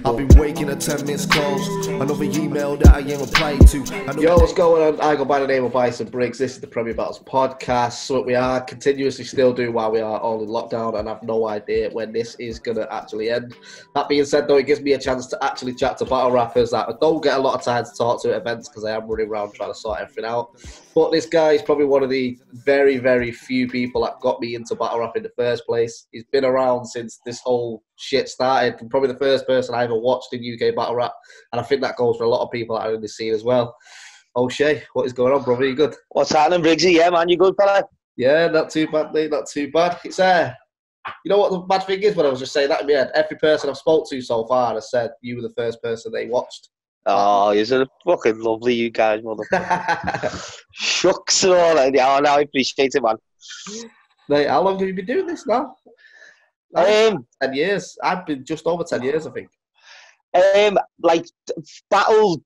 I've been waking at 10 minutes calls. Another email that I ain't replying to. Yo, what's going on? I go by the name of Bison Briggz. This is the Premier Battles podcast. So we are continuously still doing while we are all in lockdown, and I've no idea when this is going to actually end. That being said, though, it gives me a chance to actually chat to battle rappers that I don't get a lot of time to talk to at events because I am running around trying to sort everything out. But this guy is probably one of the very, very few people that got me into battle rap in the first place. He's been around since this whole shit started, and probably the first person I ever watched in UK battle rap, and I think that goes for a lot of people that are in the scene as well. Oshea, what is going on, brother? You good? What's happening, Briggsy? Yeah, man, you good, fella? Yeah, not too bad, mate, not too bad. It's you know what the bad thing is when I was just saying that in my head? Every person I've spoke to so far has said you were the first person they watched. Oh, isn't it fucking lovely, you guys, motherfucker? Shucks and all that. Yeah, no, I appreciate it, man. Mate, how long have you been doing this now? 10 years. I've been just over 10 years, I think. Like battle.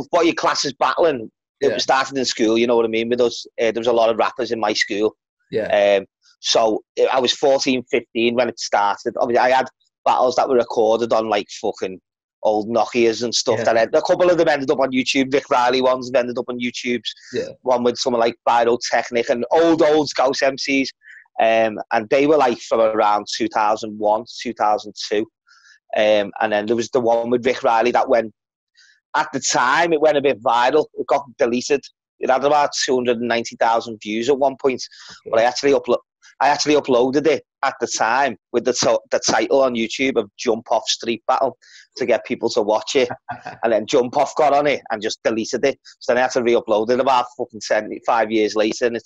What your class is battling. It was started in school. You know what I mean. With us, there was a lot of rappers in my school. Yeah. So I was 14, 15 when it started. Obviously, I had battles that were recorded on like fucking old Nokias and stuff. Yeah. That a couple of them ended up on YouTube. Vic Riley ones have ended up on YouTube's. Yeah. One with someone like Pyrotechnic and old Scouse MCs. And they were like from around 2001, 2002. And then there was the one with Vic Riley that went, at the time, it went a bit viral. It got deleted. It had about 290,000 views at one point. Okay. But I actually uploaded it at the time with the title on YouTube of Jump Off Street Battle to get people to watch it. And then Jump Off got on it and just deleted it. So then I had to re-upload it about fucking 5 years later, and I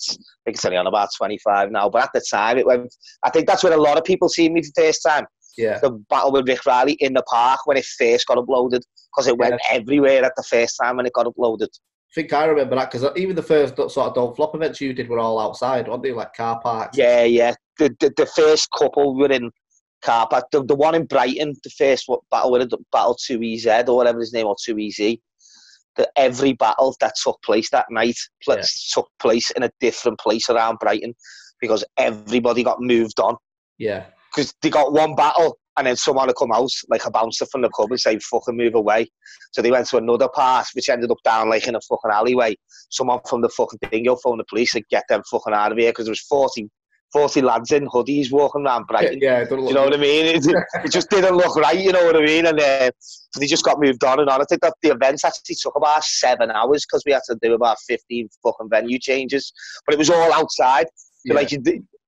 think it's only on about 25 now. But at the time, it went. I think that's when a lot of people see me for the first time. Yeah. The battle with Rick Riley in the park when it first got uploaded, because it went everywhere at the first time when it got uploaded. I think I remember that, because even the first sort of Don't Flop events you did were all outside, weren't they? Like car parks. Yeah. The first couple were in car park. The one in Brighton, the first battle with Battle 2EZ or whatever his name, or 2EZ. Every battle that took place that night took place in a different place around Brighton, because everybody got moved on. Yeah. Because they got one battle and then someone would come out, like a bouncer from the club, and say, fucking move away. So they went to another part, which ended up down like in a fucking alleyway. Someone from the fucking bingo phoned the police and get them fucking out of here, because there was 40 lads in hoodies walking around Brighton. Yeah, you know what I mean? It just didn't look right, you know what I mean? And so they just got moved on and on. I think that the events actually took about 7 hours, because we had to do about 15 fucking venue changes. But it was all outside. Yeah. Like,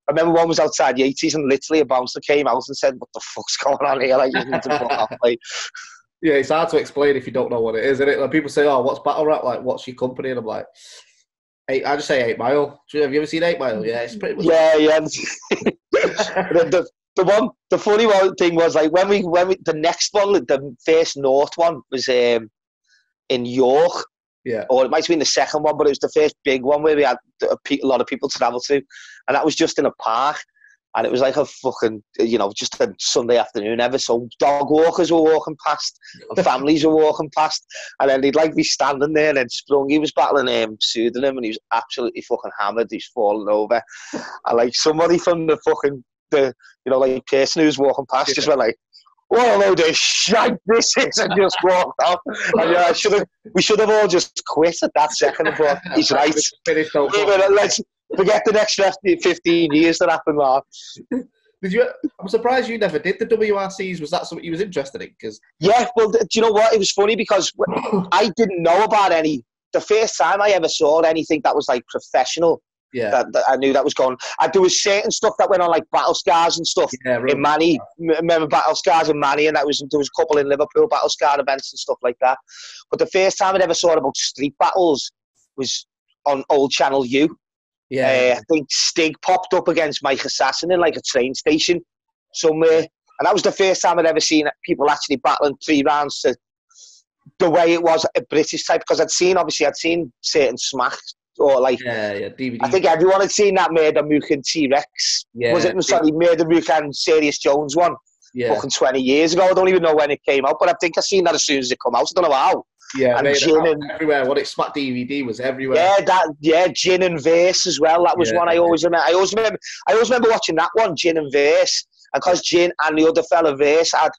I remember one was outside the 80s, and literally a bouncer came out and said, what the fuck's going on here? Like, you need to fuck off. Like, yeah, it's hard to explain if you don't know what it is, isn't it? Like, people say, oh, what's battle rap? Like, what's your company? And I'm like, I just say 8 Mile. Have you ever seen 8 Mile? Yeah, it's pretty much... Yeah. The funny thing was, like, when we the next one, the first North one was in York. Yeah. Or it might have been the second one, but it was the first big one where we had a lot of people to travel to. And that was just in a park. And it was like a fucking, just a Sunday afternoon ever. So dog walkers were walking past, and families were walking past. And then they'd like be standing there, and then Sprung, he was battling pseudonym, and he was absolutely fucking hammered. He's falling over. And like somebody from the fucking, like person who was walking past just went like, what a load of shite this is, and just walked off. And we should have all just quit at that second. But he's right. Let's forget the next 15 years that happened, man. I'm surprised you never did the WRCs. Was that something you was interested in? Yeah, well, do you know what? It was funny because I didn't know about any. The first time I ever saw anything that was like professional. Yeah, that I knew that was going. There was certain stuff that went on, like Battle Scars and stuff in Manny. Remember Battle Scars in Manny, and there was a couple in Liverpool Battle Scar events and stuff like that. But the first time I ever saw about street battles was on old Channel U. Yeah, I think Stig popped up against Mike Assassin in like a train station somewhere, and that was the first time I'd ever seen people actually battling 3 rounds to the way it was a British type. Because I'd seen certain smacks. Or like, DVD. I think everyone had seen that Murder Mook and T-Rex. Was it? Sorry, Murder Mook and Serious Jones one. Fucking 20 years ago. I don't even know when it came out, but I think I seen that as soon as it come out. I don't know how. Yeah, and everywhere. What it Smack DVD was everywhere. Gin and Verse as well. That was one I always remember. I always remember watching that one, Gin and Verse, and because Gin and the other fella Verse had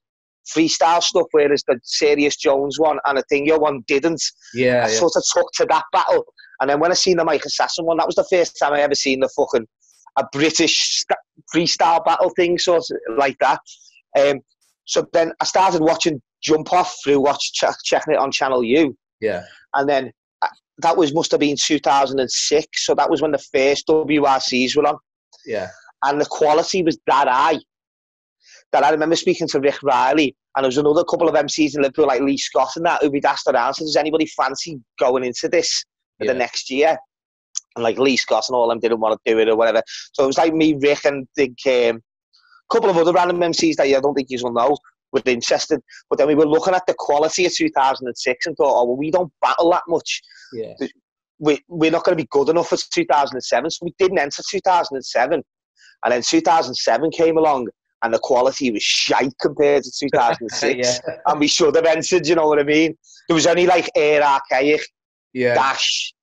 freestyle stuff, whereas the Serious Jones one and the Dingo one didn't. I sort of took to that battle. And then when I seen the Mike Assassin one, that was the first time I ever seen a British freestyle battle thing, sort of like that. So then I started watching Jump Off through checking it on Channel U. Yeah. And then that must have been 2006. So that was when the first WRCs were on. Yeah. And the quality was that high that I remember speaking to Rick Riley, and there was another couple of MCs in Liverpool like Lee Scott and that, who'd be asked around, so does anybody fancy going into this for the next year? And like Lee Scott and all them didn't want to do it or whatever. So it was like me, Rick, and a couple of other random MCs that I don't think you will know were interested. But then we were looking at the quality of 2006 and thought, oh, well, we don't battle that much. Yeah. We're not going to be good enough for 2007. So we didn't enter 2007. And then 2007 came along and the quality was shite compared to 2006. And we should have entered, you know what I mean? There was only like Air Archaic, Dash,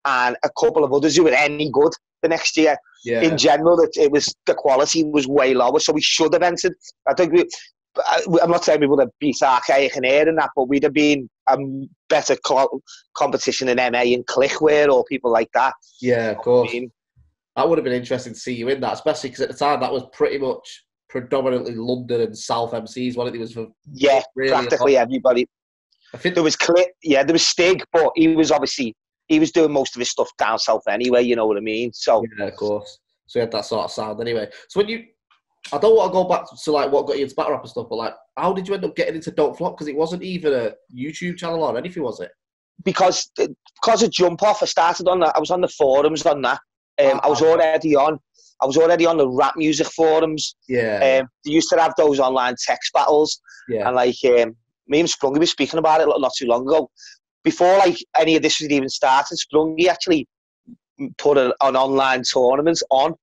and a couple of others who were any good the next year. Yeah. In general, the quality was way lower, so we should have entered. I think I'm not saying we would have beat Archaic and Air and that, but we'd have been a better competition than MA and Clichware or people like that. Yeah, of course. That would have been interesting to see you in that, especially because at the time that was pretty much predominantly London and South MCs, wasn't it? It was for really practically everybody. I think there was there was Stig, but he was doing most of his stuff down south anyway, you know what I mean? So yeah, of course. So he had that sort of sound anyway. So when I don't want to go back to like what got you into battle rap and stuff, but like, how did you end up getting into Don't Flop? Because it wasn't even a YouTube channel or anything, was it? Because of Jump Off, I was on the forums on that. I was already on the rap music forums. Yeah. They used to have those online text battles. Yeah. And like me and Sprungy were speaking about it not too long ago. Before like any of this was even started, Sprungy actually put an online tournament on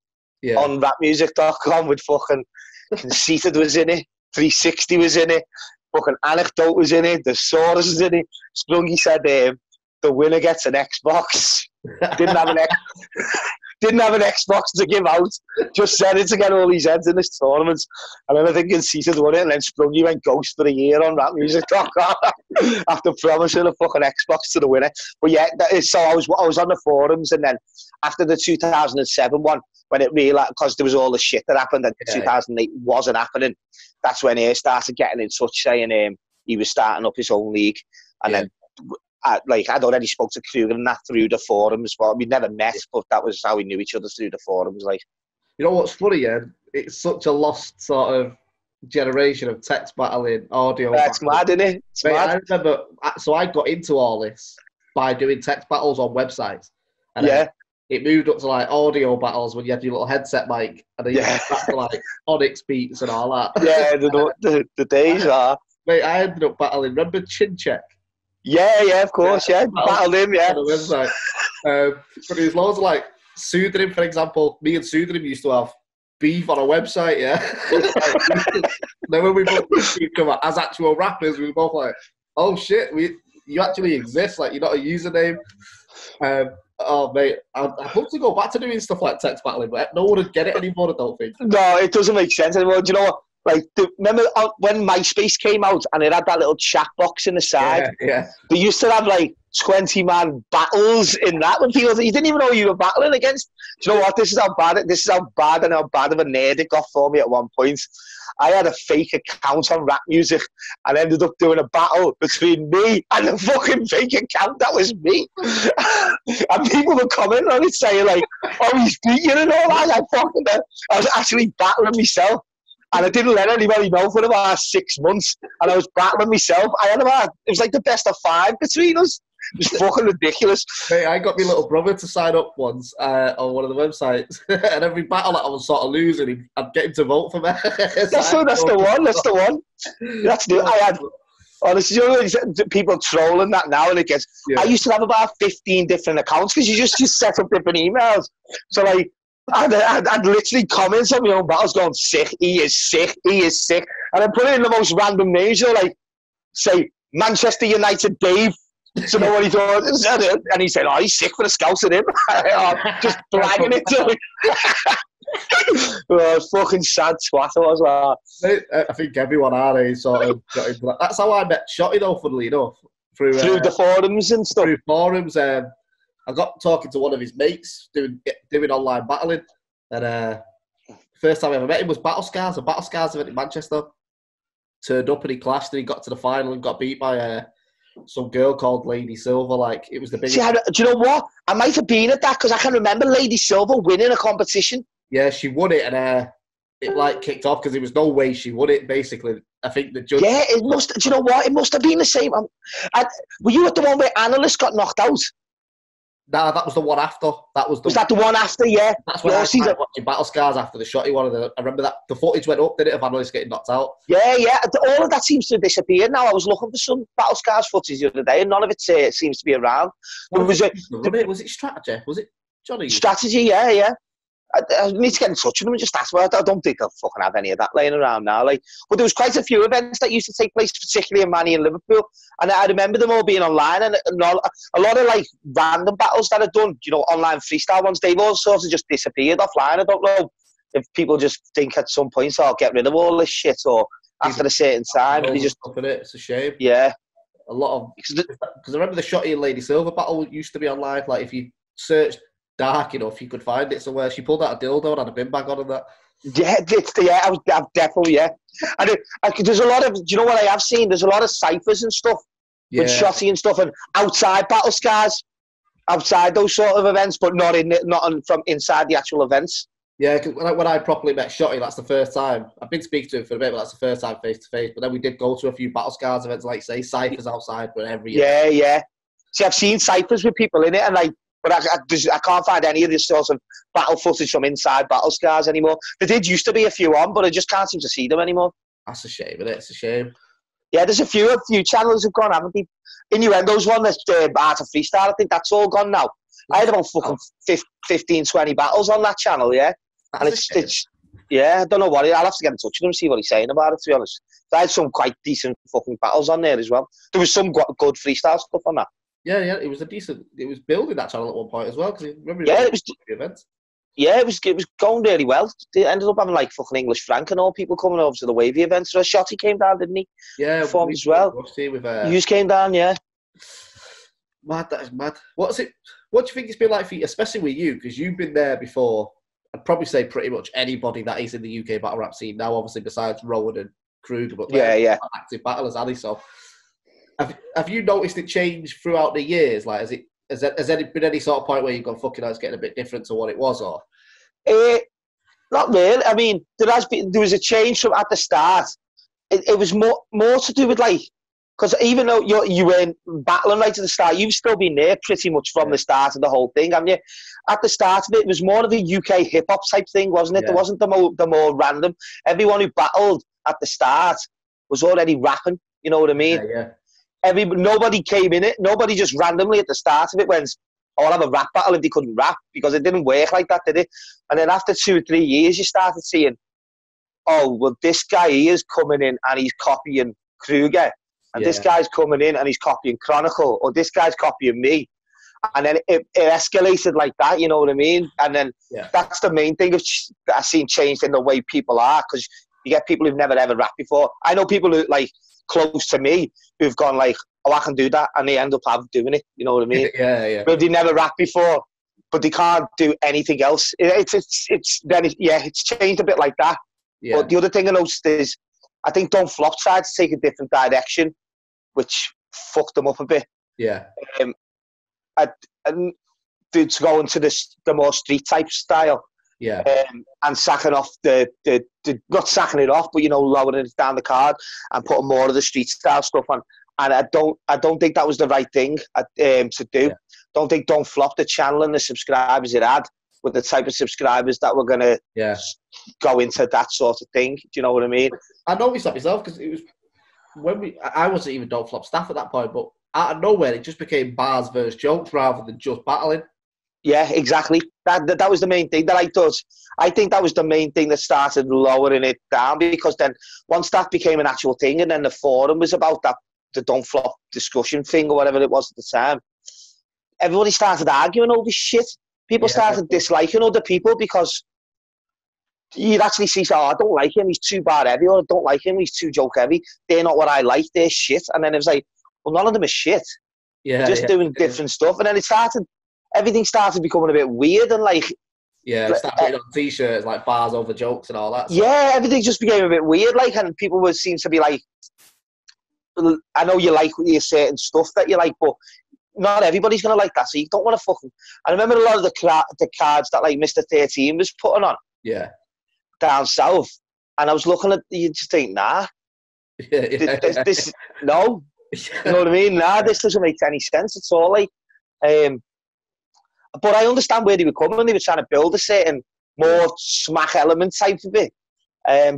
rapmusic.com with fucking Conceited was in it, 360 was in it, fucking Anecdote was in it, the Saurus was in it. Sprungy said the winner gets an Xbox. Didn't have an Xbox to give out. Just said it to get all these heads in this tournament. And then I think Conceited won it, and then Sprungy went ghost for a year on rapmusic.com after promising a fucking Xbox to the winner. But yeah, so I was on the forums, and then after the 2007 one, when it realised, because there was all the shit that happened, and 2008 wasn't happening, that's when he started getting in touch saying he was starting up his own league. And then I'd already spoke to Kruger and that through the forums, but we never met, but that was how we knew each other, through the forums. Like, you know what's funny, it's such a lost sort of generation of text battling, audio. It's mad, isn't it? It's mad. I remember, so I got into all this by doing text battles on websites, and it moved up to like audio battles when you had your little headset mic, and then you went back to like Onyx beats and all that. Yeah, the days are. Mate, I ended up battling. Remember Chin Check? Yeah, of course, battled him, on the website. But there was loads of like Pseudonym, for example. Me and Pseudonym used to have beef on a website, Then when we both come out as actual rappers, we were both like, oh shit, you actually exist, like you're not a username. Oh mate, I'd love to go back to doing stuff like text battling, but no one would get it anymore, I don't think. No, it doesn't make sense anymore. Do you know what? Like, remember when MySpace came out and it had that little chat box in the side? Yeah. They used to have like 20-man battles in that when people, you didn't even know who you were battling against. Do you know what? This is how bad and how bad of a nerd it got for me at one point. I had a fake account on Rap Music and ended up doing a battle between me and the fucking fake account that was me. And people were commenting on it saying like, oh, he's beating and all that. I was actually battling myself. And I didn't let anybody know for about 6 months. And I was battling myself. It was like the best of 5 between us. It was fucking ridiculous. Hey, I got my little brother to sign up once on one of the websites. And every battle that I was sort of losing, I'd get him to vote for me. That's the one. I had... Honestly, you know, people trolling that now and it gets... I used to have about 15 different accounts because you just set up different emails. So, like... I'd literally comments on my own battles going, sick, he is sick. And I put it in the most random names, like, say, Manchester United Dave, So know what he thought, and he said, "Oh, he's sick for the scouts in him." Just blagging it to him. Oh, fucking sad twat I was like. I think everyone are sort of. That's how I met Shotty though. Funnily enough, through the forums and stuff. Through forums, I got talking to one of his mates doing online battling, and first time I ever met him was Battle Scars event in Manchester. Turned up and he clashed and he got to the final and got beat by some girl called Lady Silver. Like, it was the biggest. See, do you know what? I might have been at that because I can remember Lady Silver winning a competition. Yeah, she won it, and it like kicked off because there was no way she won it. Basically, I think the judge. Yeah, it must. Do you know what? It must have been the same. Were you at the one where Analyst got knocked out? Nah, that was the one after. Was that the one after? Yeah. That's when I started watching Battle Scars after the Shotty one. I remember that the footage went up, did it, of Analyst getting knocked out? Yeah. All of that seems to have disappeared now. I was looking for some Battle Scars footage the other day, and none of it seems to be around. Was it strategy? Was it Johnny? Strategy, yeah. I need to get in touch with them and just ask. Well, I don't think they'll fucking have any of that laying around now. Like, but there was quite a few events that used to take place, particularly in Manny and Liverpool, and I remember them all being online. And a lot of like random battles that are done, online freestyle ones, they've all sort of just disappeared offline. I don't know if people just think at some point, I'll get rid of all this shit, or after a certain time, they just. It's a shame. Yeah, a lot of because I remember the Shotty and Lady Silver battle used to be online. Like, if you searched dark enough, you could find it somewhere. She pulled out a dildo and had a bin bag on and that. I've definitely, And there's a lot of, do you know what I have seen? There's a lot of ciphers and stuff with Shotty and stuff, and outside Battle Scars, outside those sort of events, but not from inside the actual events. Yeah, because when I properly met Shotty, that's the first time. I've been speaking to him for a bit, but that's the first time face to face. But then we did go to a few Battle Scars events, like say ciphers outside, but every year. Yeah. See, I've seen ciphers with people in it, and like. But I can't find any of this sort of battle footage from inside Battle Scars anymore. There did used to be a few on, but I just can't seem to see them anymore. That's a shame, isn't it? It's a shame. Yeah, there's a few channels have gone, haven't they? Innuendo's one, there's Art of Freestyle. I think that's all gone now. I had about fucking 15, 20 battles on that channel, yeah? And it's yeah, I don't know what I'll have to get in touch with him and see what he's saying about it, to be honest. I had some quite decent fucking battles on there as well. There was some good freestyle stuff on that. Yeah, it was it was building that channel at one point as well, because remember it was the events. Yeah, it was going really well. They ended up having like fucking English Frank and all people coming over to the Wavy events. So Shotty came down, didn't he? Yeah, performed as well. Hughes came down, yeah. Mad, that is mad. What do you think it's been like for you, especially with you, because you've been there before? I'd probably say pretty much anybody that is in the UK battle rap scene now, obviously besides Rowan and Kruger, but they're active battlers, are they? So. Have you noticed it change throughout the years? Like, has there been any sort of point where you've gone, fucking hell, it's getting a bit different to what it was, or? Not really. I mean, there was a change from at the start. It was more to do with like, because even though you weren't battling right at the start, you've still been there pretty much from the start of the whole thing, haven't you? At the start of it was more of a UK hip hop type thing, wasn't it? Yeah. There wasn't the more random. Everyone who battled at the start was already rapping. You know what I mean? Yeah. Nobody came in it. Nobody just randomly at the start of it went, I'll have a rap battle if they couldn't rap, because it didn't work like that, did it? And then after 2 or 3 years, you started seeing, oh, well, this guy is coming in and he's copying Kruger. And this guy's coming in and he's copying Chronicle. Or this guy's copying me. And then it escalated like that, you know what I mean? And then that's the main thing I've seen changed in the way people are, because you get people who've never ever rapped before. I know people who, like, close to me who've gone like, oh, I can do that, and they end up doing it. You know what I mean? Yeah. But they never rapped before, but they can't do anything else. It's changed a bit like that. Yeah. But the other thing I noticed is, I think Don't Flop tried to take a different direction, which fucked them up a bit. Yeah. And to go into the more street type style. Yeah. And sacking off the not sacking it off, but lowering it down the card and putting more of the street style stuff on. And I don't think that was the right thing to do. Yeah. Don't think Don't Flop the channel and the subscribers it had with the type of subscribers that were gonna go into that sort of thing. Do you know what I mean? I noticed that myself, because it was I wasn't even Don't Flop staff at that point, but out of nowhere it just became bars versus jokes rather than just battling. Yeah, exactly. That was the main thing that I thought. I think that was the main thing that started lowering it down, because then once that became an actual thing, and then the forum was about that, the don't flop discussion thing or whatever it was at the time, everybody started arguing over shit. People started disliking other people because you'd actually see, oh, I don't like him, he's too bad heavy, or I don't like him, he's too joke heavy. They're not what I like, they're shit. And then it was like, well, none of them are shit. They're just doing different stuff. And then everything started becoming a bit weird and like... Yeah, it started putting on t-shirts, like bars over jokes and all that. Yeah, everything just became a bit weird, like, and people would seem to be like, I know you like your certain stuff that you like, but not everybody's going to like that, so you don't want to fucking... I remember a lot of the cards that, like, Mr. 13 was putting on. Yeah. Down south, and I was looking at, you just think, nah. This no. You know what I mean? Nah, this doesn't make any sense at all, like... But I understand where they were coming. They were trying to build a certain more smack element type of it.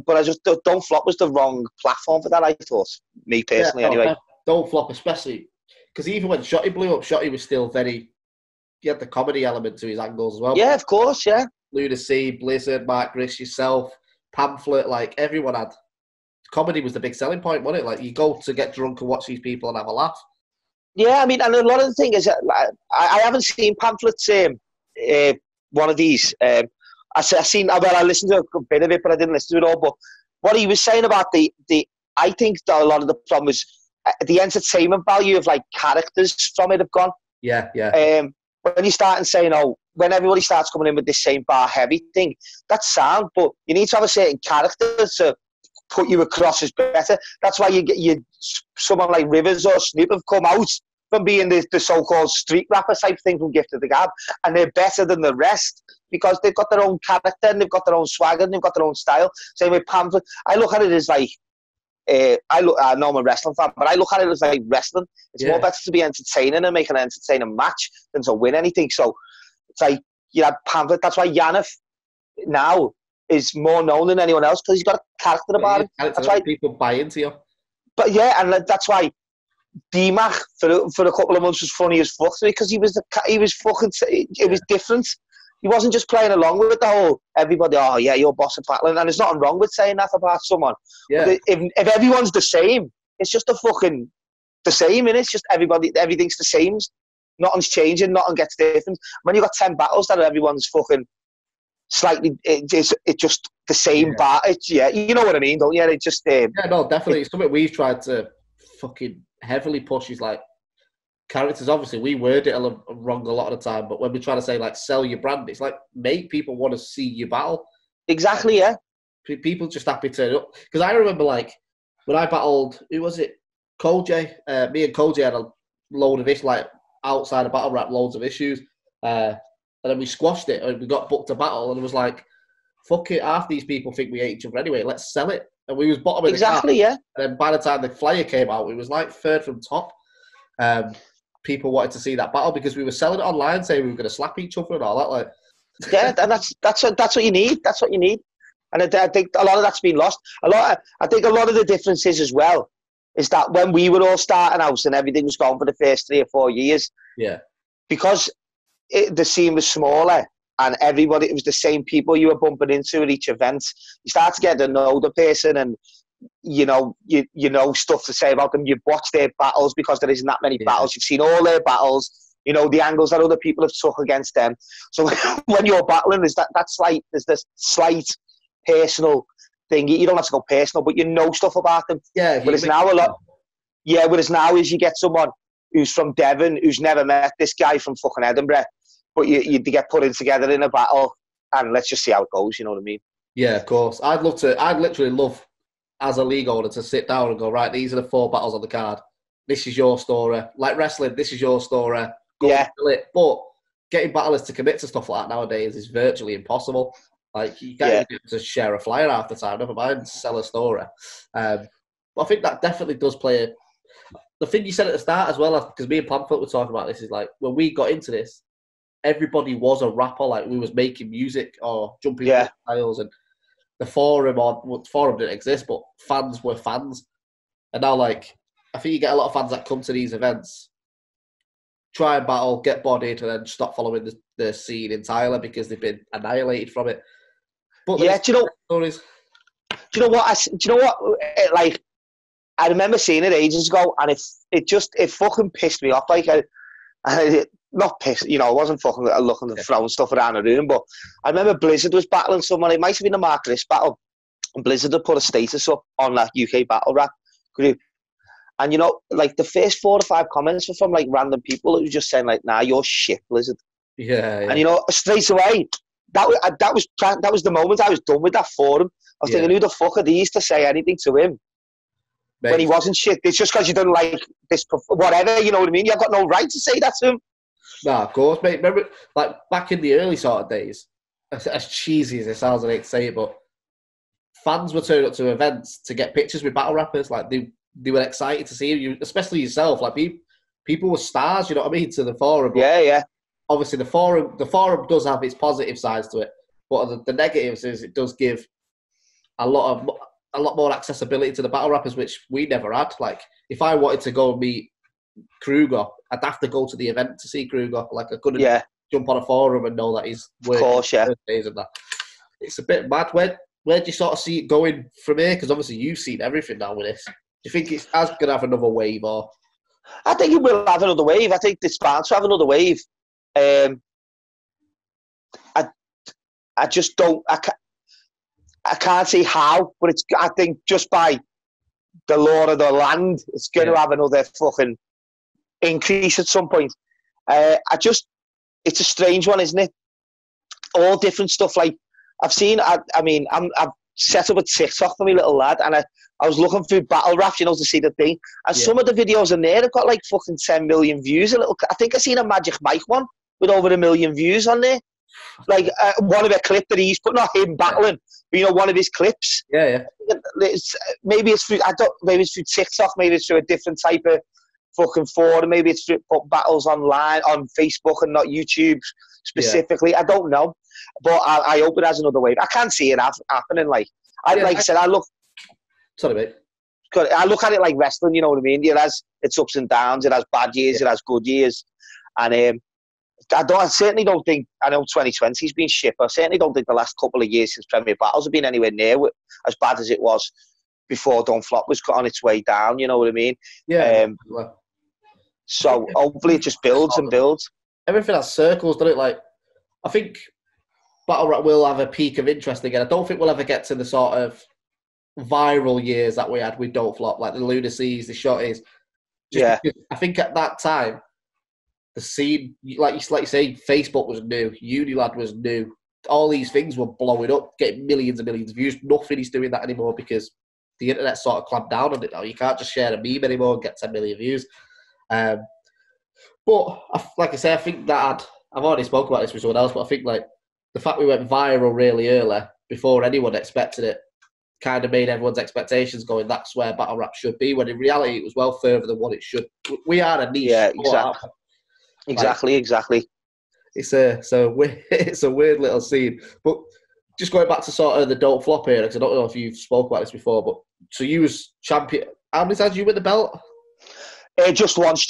But I just Don't Flop was the wrong platform for that, I thought. Me personally, anyway. Don't Flop, especially because even when Shotty blew up, Shotty was still very... He had the comedy element to his angles as well. Yeah, of course, yeah. Lunacy, Blizzard, Mark Grish, yourself, Pamphlet, like everyone had... Comedy was the big selling point, wasn't it? Like you go to get drunk and watch these people and have a laugh. Yeah, I mean, and a lot of the thing is that I haven't seen Pamphlet's one of these. I listened to a bit of it, but I didn't listen to it all. But what he was saying about I think that a lot of the problem was the entertainment value of like characters from it have gone. Yeah. When you start and saying, when everybody starts coming in with this same bar heavy thing, that's sound, but you need to have a certain character to put you across as better. That's why you get someone like Rivers or Snoop have come out from being the so-called street rapper type thing from Gift of the Gab, and they're better than the rest because they've got their own character and they've got their own swagger and they've got their own style. Same with Pamphlet. I look at it as like, I know I'm a wrestling fan, but I look at it as like wrestling. It's more better to be entertaining and make an entertaining match than to win anything. So it's like, you have Pamphlet. That's why Yannick now is more known than anyone else because he's got a character about him. That's why people buy into you. But yeah, and that's why D-Mac for a couple of months was funny as fuck because he was fucking. It was different. He wasn't just playing along with the whole everybody. Oh yeah, you're boss of battling, and there's nothing wrong with saying that about someone. Yeah. But if everyone's the same, it's just the same, and it's just everything's the same. Nothing's changing. Nothing gets different. When you got 10 battles that everyone's fucking slightly, it's just the same bar. You know what I mean, don't you? It's just no, definitely. It's something we've tried to fucking heavily push. Is like characters. Obviously, we word it wrong a lot of the time, but when we try to say like sell your brand, it's like make people want to see you battle. Exactly. Yeah. People just happy to turn up because I remember like when I battled. Who was it? Cole J. Me and Cole J had a load of issues like outside of battle rap, loads of issues. And then we squashed it and we got booked a battle and it was like, fuck it, half these people think we hate each other anyway, let's sell it. And we was bottom of the card. Yeah. And then by the time the flyer came out, we was like third from top. People wanted to see that battle because we were selling it online saying we were going to slap each other and all that. Like, yeah, and that's what you need. That's what you need. And I think a lot of that's been lost. I think a lot of the differences as well is that when we were all starting out and everything was going for the first 3 or 4 years, because the scene was smaller and it was the same people you were bumping into at each event. You start to get to know the person and you know stuff to say about them. You've watched their battles because there isn't that many battles. You've seen all their battles. You know the angles that other people have took against them. So when you're battling, there's this slight personal thing. You don't have to go personal, but you know stuff about them. Yeah. Whereas now is you get someone who's from Devon who's never met this guy from fucking Edinburgh. But you get put in together in a battle, and let's just see how it goes. You know what I mean? Yeah, of course. I'd literally love, as a league owner, to sit down and go, right, these are the 4 battles on the card. This is your story. Like wrestling, this is your story. Go and fill it. But getting battlers to commit to stuff like that nowadays is virtually impossible. Like you can't even get to share a flyer half the time. Never mind sell a story. But I think that definitely does play. The thing you said at the start as well, because me and Pamphlet were talking about this, is like when we got into this, everybody was a rapper. Like we was making music or jumping styles, and the forum didn't exist, but fans were fans. And now, like, I think you get a lot of fans that come to these events, try and battle, get bodied, and then stop following the scene entirely because they've been annihilated from it. But do you know what? Like, I remember seeing it ages ago, and it fucking pissed me off. Like, not pissed, you know, I wasn't fucking looking to throw stuff around the room, but I remember Blizzard was battling someone. It might have been a Mark List battle, and Blizzard had put a status up on that UK battle rap group. And, you know, like, the first 4 or 5 comments were from, like, random people who were just saying, like, nah, you're shit, Blizzard. Yeah. And, you know, straight away, that was the moment I was done with that forum. I was thinking, who the fuck are these to say anything to him? Mate. When he wasn't shit? It's just because you don't like this, whatever, you know what I mean? You've got no right to say that to him. No, of course, mate. Remember, like, back in the early sort of days, as cheesy as it sounds, I hate to say it, but fans were turning up to events to get pictures with battle rappers. Like, they were excited to see you, especially yourself. Like, people were stars, you know what I mean, to the forum. But yeah. Obviously, the forum does have its positive sides to it, but the negatives is it does give a lot more accessibility to the battle rappers, which we never had. Like, if I wanted to go and meet Kruger, I'd have to go to the event to see Kruger. Like, I couldn't jump on a forum and know that he's working. Of course, days and that. It's a bit mad. Where do you sort of see it going from here? Because obviously you've seen everything now with this. Do you think it's going to have another wave, or? I think it will have another wave. I think it's bound to have another wave. I just don't. I can't see how, but I think just by the law of the land, it's going to have another fucking increase at some point. It's a strange one, isn't it? All different stuff. Like, I've seen. I've set up a TikTok for my little lad, and I was looking through battle raps, you know, to see the thing. And some of the videos in there have got like fucking 10 million views. I think I seen a Magic Mike one with over 1 million views on there. Like, one of a clip that he's put, not him battling, but, you know, one of his clips. Yeah. Maybe it's through TikTok, maybe it's through a different type of fucking forum, maybe it's through battles online on Facebook and not YouTube specifically. I don't know, but I hope it has another wave. I can't see it happening. Like I said, I look at it like wrestling, you know what I mean? It has its ups and downs, it has bad years, it has good years, and I certainly don't think, I know 2020's been shit, but I certainly don't think the last couple of years since Premier Battles have been anywhere near as bad as it was before Don't Flop was on its way down, you know what I mean? Yeah. So hopefully it just builds and builds. Everything has circles, doesn't it? Like, I think Battle Rap will have a peak of interest again. I don't think we'll ever get to the sort of viral years that we had with Don't Flop, like the Lunacies, the Shotties. I think at that time, the scene, like you say, Facebook was new, Unilad was new. All these things were blowing up, getting millions and millions of views. Nothing is doing that anymore because the internet sort of clamped down on it now. You can't just share a meme anymore and get 10 million views. But like I say, I think that I've already spoken about this with someone else, but I think like the fact we went viral really early before anyone expected it kind of made everyone's expectations going, that's where battle rap should be, when in reality it was well further than what it should. We are a niche. Yeah, exactly. Exactly. It's a weird little scene. But just going back to sort of the Don't Flop here, because I don't know if you've spoke about this before, but so you was champion. How many times did you win the belt? Just once.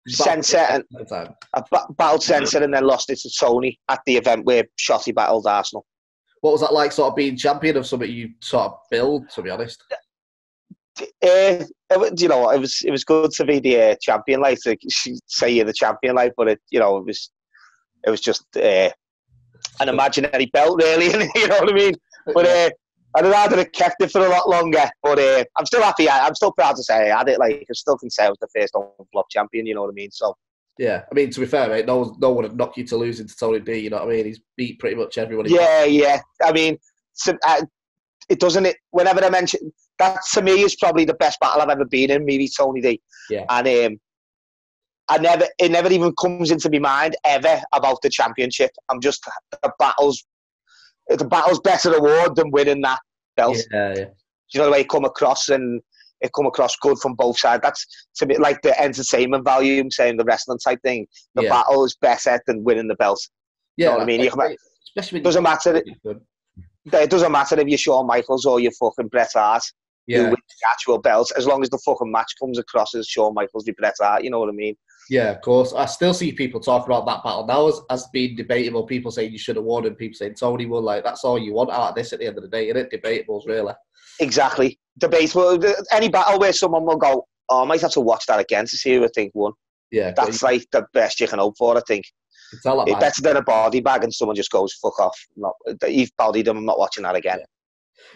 Sensor and I battled Sensor and then lost it to Tony at the event where Shotty battled Arsenal. What was that like, sort of being champion of something you sort of build, to be honest? You know, it was good to be the champion, like to say you're the champion, like, but it was just an imaginary belt, really. You know what I mean? But I'd rather have kept it for a lot longer. But I'm still happy. I'm still proud to say I had it. Like, I still can say I was the first Don't Flop champion. You know what I mean? So. Yeah, I mean, to be fair, mate, no one would knock you to losing to Tony D. You know what I mean? He's beat pretty much everyone. Yeah. I mean, it doesn't. Whenever I mention that, to me is probably the best battle I've ever been in. Maybe Tony D. Yeah. And it never even comes into my mind ever about the championship. I'm just the battle's better award than winning that belt. Yeah. You know the way it come across, and it come across good from both sides. That's to me like the entertainment value. I'm saying the wrestling type thing. The battle is better than winning the belt. Yeah, you know what I mean? It doesn't matter. It doesn't matter if you're Shawn Michaels or you're fucking Bret Hart. who wins the actual belt, as long as the fucking match comes across as Shawn Michaels v Bret Hart, you know what I mean? Yeah, of course. I still see people talk about that battle now as being debatable. People saying you should have won and people saying Tony won. Like, that's all you want out of this at the end of the day, isn't it? Debatables, really. Exactly. Debatable. Any battle where someone will go, oh, I might have to watch that again to see who I think won. Yeah. That's like the best you can hope for, I think. It's better than a body bag and someone just goes, fuck off. You've bodied them, I'm not watching that again.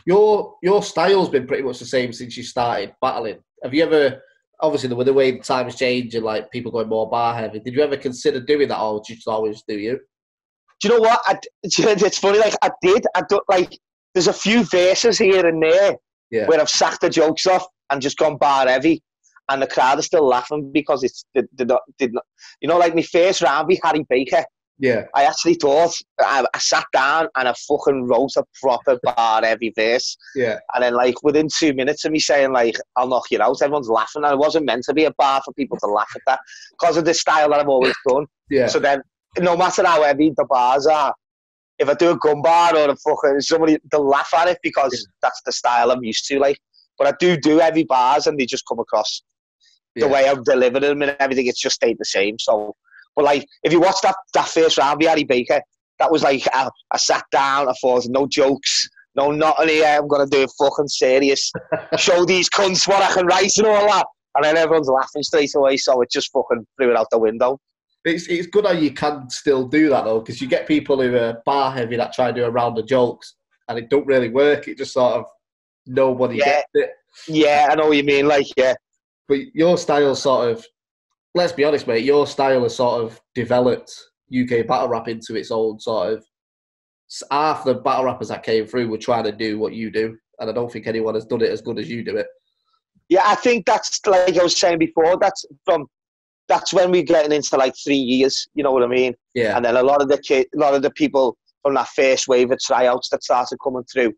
Yeah. Your style's been pretty much the same since you started battling. Have you ever, obviously with the way times change and like people going more bar heavy, did you ever consider doing that, or did you just always do you? Do you know what? It's funny, like I did, like there's a few verses here and there where I've sacked the jokes off and just gone bar heavy. And the crowd is still laughing because it's did not, you know, like my first round with Harry Baker. Yeah. I actually thought I sat down and I fucking wrote a proper bar heavy verse. Yeah. And then like within 2 minutes of me saying like I'll knock you out, everyone's laughing. And it wasn't meant to be a bar for people to laugh at that because of the style that I've always done. Yeah. So then no matter how heavy the bars are, if I do a gun bar or a fucking somebody, they'll laugh at it because that's the style I'm used to. Like, but I do heavy bars and they just come across. The way I've delivered them and everything, it's just stayed the same. So, but like, if you watch that first round with Harry Baker, that was like, I sat down, I thought, no jokes, no nothing here, I'm going to do it fucking serious, show these cunts what I can write and all that. And then everyone's laughing straight away, so it just fucking threw it out the window. It's good how you can still do that, though, because you get people who are bar heavy that try to do a round of jokes, and it don't really work. It just sort of, nobody gets it. Yeah, I know what you mean, like, yeah. But your style sort of, let's be honest, mate, your style has sort of developed UK battle rap into its own sort of, half the battle rappers that came through were trying to do what you do, and I don't think anyone has done it as good as you do it. Yeah, I think that's, like I was saying before, that's when we're getting into like 3 years, you know what I mean? Yeah. And then a lot of the people from that first wave of tryouts that started coming through,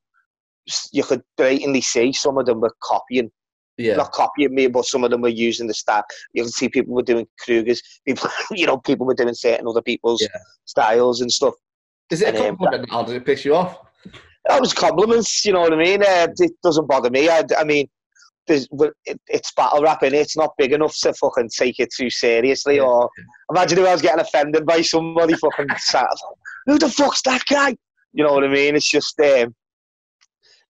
you could blatantly see some of them were copying. Yeah. Not copying me, but some of them were using the style. You can see people were doing Krugers. People were doing certain other people's styles and stuff. Is it a compliment now? Does it piss you off? That was compliments, you know what I mean? It doesn't bother me. I mean, it's battle rap, innit? It's not big enough to fucking take it too seriously. Or imagine if I was getting offended by somebody fucking sat, who the fuck's that guy? You know what I mean? It's just, I'd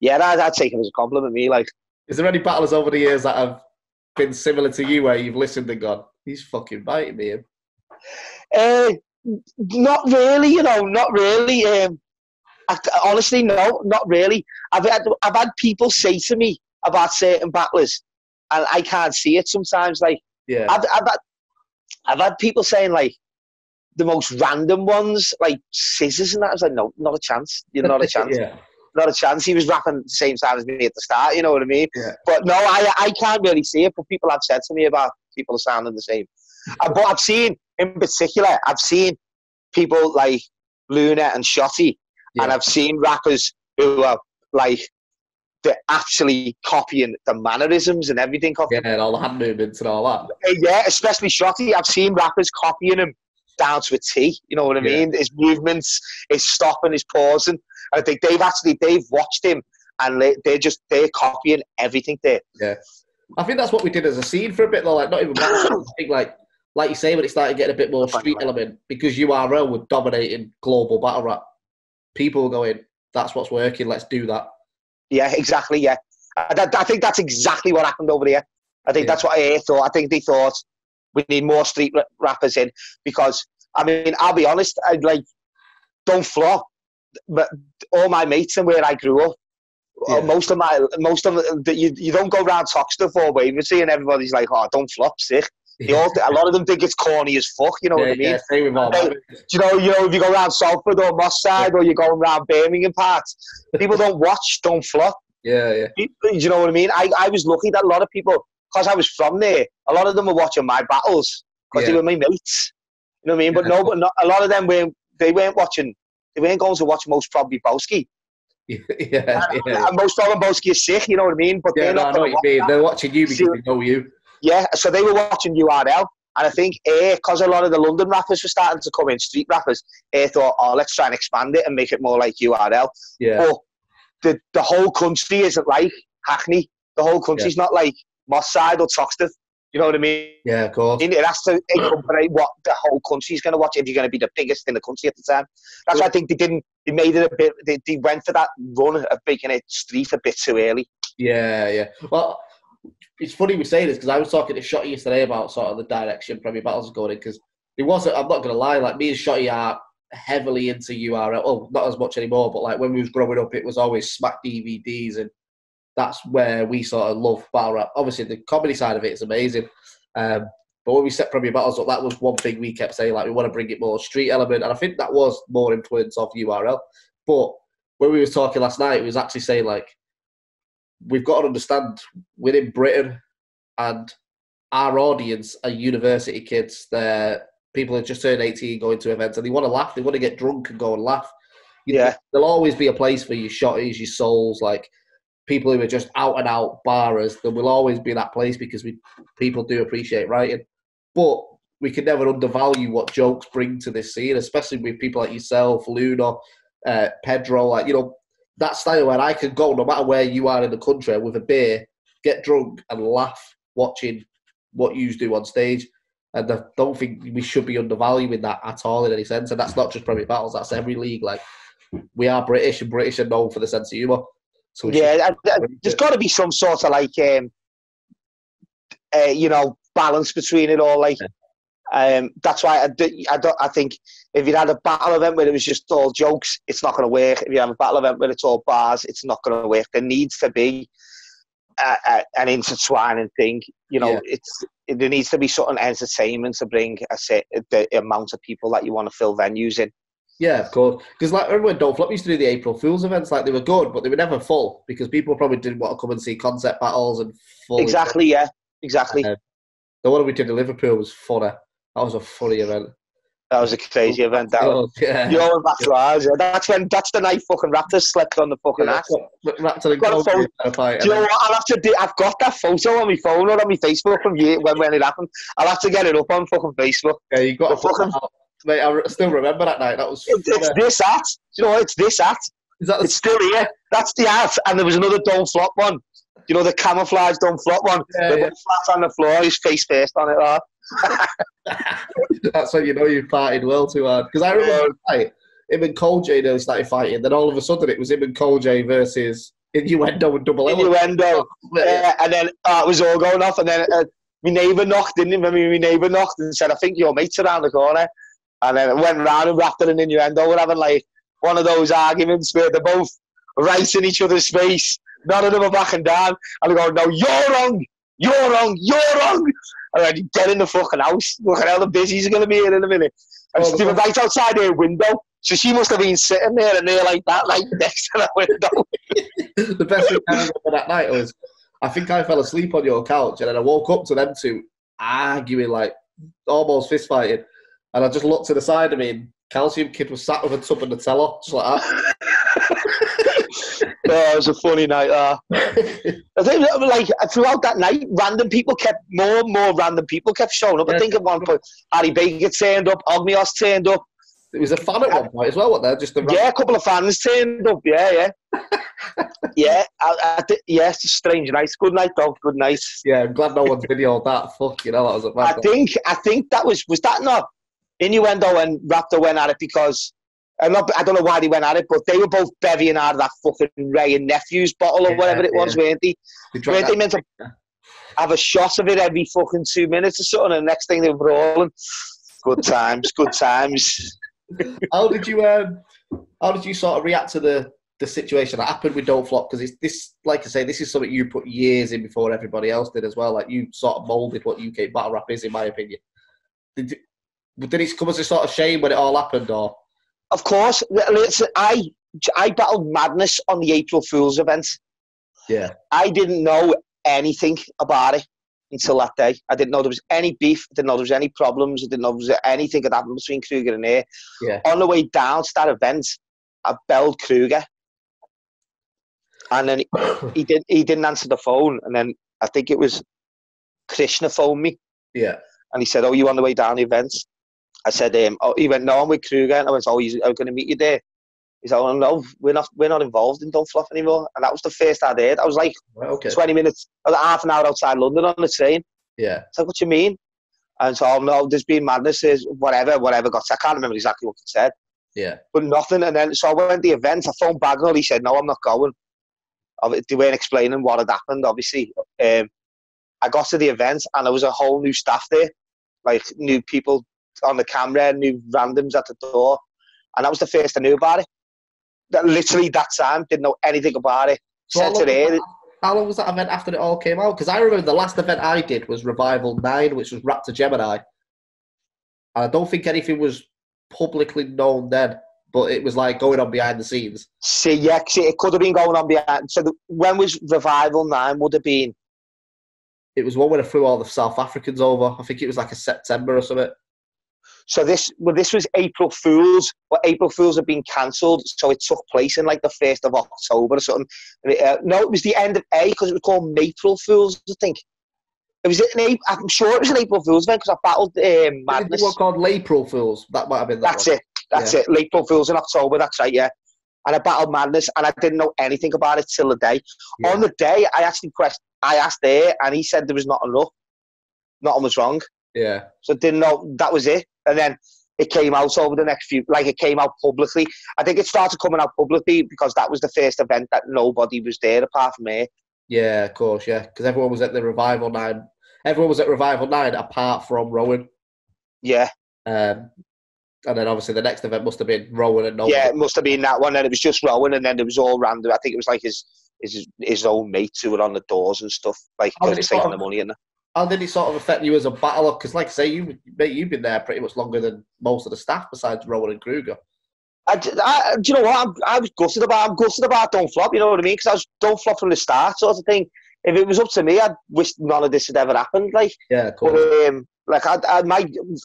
take it as a compliment, me, like. Is there any battlers over the years that have been similar to you where you've listened and gone, he's fucking biting me? Not really, you know, not really. Honestly, no, not really. I've had people say to me about certain battlers, and I can't see it sometimes. Like, I've had people saying like the most random ones, like Scissors and that. I was like, no, not a chance. You're not a chance. Not a chance. He was rapping at the same time as me at the start, you know what I mean? Yeah. But no, I can't really see it, but people have said to me about people sounding the same. But I've seen, in particular, people like Luna and Shotty, and I've seen rappers who are like, they're actually copying the mannerisms and everything. And all the hand movements and all that. Yeah, especially Shotty. I've seen rappers copying him down to a T, you know what I mean? His movements, his stopping, his pausing. I think they've watched him and they're copying everything there. Yeah. I think that's what we did as a scene for a bit though, like not even I think like you say, when it started getting a bit more street element, because URL were dominating global battle rap. People were going, that's what's working, let's do that. Yeah, exactly, yeah. I think that's exactly what happened over there. I think that's what I thought. I think they thought we need more street rappers in because, I mean, I'll be honest, don't flop. But all my mates and where I grew up, most of them, you don't go around Toxteth or Wavertree and everybody's like, oh, don't flop, sick. A lot of them think it's corny as fuck, you know what I mean? Same with all you know, if you go around Salford or Moss Side or you go around Birmingham parts, people don't watch, don't flop. Yeah. You know what I mean? I was lucky that a lot of people, because I was from there, a lot of them were watching my battles because they were my mates. You know what I mean? But not a lot of them weren't watching. They weren't going to watch Most Probably Bowski. And Most Probably Bowski is sick, you know what I mean? But they're not going to watch. They're watching you because they know you. Yeah, so they were watching URL. And I think, because a lot of the London rappers were starting to come in, street rappers, thought, oh, let's try and expand it and make it more like URL. Yeah. But the whole country isn't like Hackney. The whole country's not like Moss Side or Toxteth. You know what I mean? Yeah, of course. It has to incorporate what the whole country's going to watch if you're going to be the biggest in the country at the time. That's why I think they made it a bit, they went for that run of making it street a bit too early. Yeah. Well, it's funny we say this because I was talking to Shotty yesterday about sort of the direction Premier Battles is going in, because it wasn't, I'm not going to lie, like me and Shotty are heavily into URL. Oh, not as much anymore, but like when we was growing up, it was always Smack DVDs, and that's where we sort of love battle rap. Obviously, the comedy side of it is amazing. But when we set Premier Battles up, that was one thing we kept saying, like, we want to bring it more street element. And I think that was more influence of URL. But when we were talking last night, we was actually saying, like, we've got to understand, we're in Britain and our audience are university kids. They're people who just turned 18 going to events and they want to laugh. They want to get drunk and go and laugh. Yeah. There'll always be a place for your Shotties, your Souls, like, people who are just out and out barrers. There will always be that place because people do appreciate writing. But we can never undervalue what jokes bring to this scene, especially with people like yourself, Luna, Pedro. Like, you know, that style where I can go no matter where you are in the country with a beer, get drunk and laugh watching what you do on stage. And I don't think we should be undervaluing that at all in any sense. And that's not just Premier Battles, that's every league. Like, we are British, and British are known for the sense of humour. So yeah, there's got to be some sort of like, you know, balance between it all. Like, that's why I think if you had a battle event where it was just all jokes, it's not going to work. If you have a battle event where it's all bars, it's not going to work. There needs to be an intertwining thing. You know, there needs to be something entertainment to bring the amount of people that you want to fill venues in. Yeah, of course. Because like remember when Don't Flop used to do the April Fool's events, like they were good, but they were never full because people probably didn't want to come and see concept battles and full. Exactly, yeah, exactly. The one we did in Liverpool was funny. That was a funny event. That was a crazy event. That was, yeah. You know, that's that's the night fucking Raptors slept on the fucking ass. Raptor and Kobe had a fight. Do you know what? I've got that photo on my phone or on my Facebook from when it happened. I'll have to get it up on fucking Facebook. Yeah, you got to fucking. Mate, I still remember that night. That was. It's this hat. You know, it's this hat. It's still here. That's the hat. And there was another Don't Flop one. You know, the camouflage Don't Flop one. Yeah, flat on the floor, his face first on it. That's when you know you've partied well too hard. Because I remember him and Cole J nearly started fighting. Then all of a sudden it was him and Cole J versus Innuendo and Double L. Innuendo. Yeah, and then it was all going off. And then my neighbour knocked, didn't he? My neighbour knocked and said, I think your mate's around the corner. And then it went round and Raptor and Innuendo were having like one of those arguments where they're both right in each other's face. None of them are backing down. And they go, no, you're wrong. You're wrong. You're wrong. And then get in the fucking house. Look at how the busies are going to be here in a minute. And they were right outside her window. So she must have been sitting there and they're like that, like next to the window. The best thing I remember that night was, I think I fell asleep on your couch and then I woke up to them two arguing, like almost fist fighting. And I just looked to the side of me and Calcium Kid was sat with a tub of Nutella, just like that. Oh, it was a funny night. I think, like, throughout that night, more and more random people kept showing up. I think at one point, Harry Baker turned up, Ogmios turned up. There was a fan at one point as well, wasn't there? Yeah, a couple of fans turned up, yeah. Yeah, it's a strange night. Good night, though. Good night. Yeah, I'm glad no one's videoed that. Fuck, you know, that was a bad I think that was that not Innuendo and Raptor went at it because I don't know why they went at it, but they were both bevying out of that fucking Ray and Nephew's bottle or whatever it was, weren't they? Weren't they meant to have a shot of it every fucking 2 minutes or something, and the next thing they were brawling? Good times, good times. How did you sort of react to the situation that happened with Don't Flop? Because this, like I say, this is something you put years in before everybody else did as well. Like, you sort of moulded what UK battle rap is, in my opinion. Did it come as a sort of shame when it all happened, or? Of course. Listen, I battled Madness on the April Fool's event. Yeah. I didn't know anything about it until that day. I didn't know there was any beef. I didn't know there was any problems. I didn't know there was anything that happened between Kruger and Air. Yeah. On the way down to that event, I belled Kruger. And then he didn't answer the phone. And then I think it was Krishna phoned me. Yeah. And he said, oh, you on the way down the event? I said, he went, no, I'm with Kruger. And I went, oh, I'm going to meet you there. He's like, oh no, we're not involved in Don't Flop anymore. And that was the first I'd heard. I was like, Okay. 20 minutes, half an hour outside London on the train. Yeah. It's like, what do you mean? And so, oh no, there's been madness, whatever got said. I can't remember exactly what it said. Yeah. But nothing. And then, so I went to the event, I phoned Bagnall, he said, no, I'm not going. They weren't explaining what had happened, obviously. I got to the event and there was a whole new staff there, like new people on the camera, new randoms at the door. And that was the first I knew about it. Literally that time, didn't know anything about it. So how long was that event after it all came out? Because I remember the last event I did was Revival 9, which was Raptor Gemini. And I don't think anything was publicly known then, but it was like going on behind the scenes. It could have been going on behind. So when was Revival 9 would have been? It was one when I flew all the South Africans over. I think it was like a September or something. So this was April Fools, but April Fools had been cancelled, so it took place in like the 1st of October or something. No, it was the end of A because it was called April Fools, I think. It was I'm sure it was an April Fools event because I battled Madness. One called April Fools. That might have been that. That's it. April Fools in October. That's right. Yeah. And I battled Madness, and I didn't know anything about it till the day. Yeah. On the day, I asked there, and he said there was nothing wrong. Nothing was wrong. Yeah. So I didn't know. That was it. And then it came out over the next few, like it came out publicly. I think it started coming out publicly because that was the first event that nobody was there apart from me. Yeah, of course, yeah. Because everyone was at the Revival 9. Everyone was at Revival 9 apart from Rowan. Yeah. And then obviously the next event must have been Rowan and nobody. Yeah, it must have been that one. And it was just Rowan, and then it was all random. I think it was like his own mates who were on the doors and stuff, like taking the money in there. How did it sort of affect you as a battler? Because, like I say, you've been there pretty much longer than most of the staff, besides Rowan and Kruger. Do you know what? I'm gutted about Don't Flop. You know what I mean? Because I was Don't Flop from the start, sort of thing. If it was up to me, I'd wish none of this had ever happened. Like, yeah, cool. But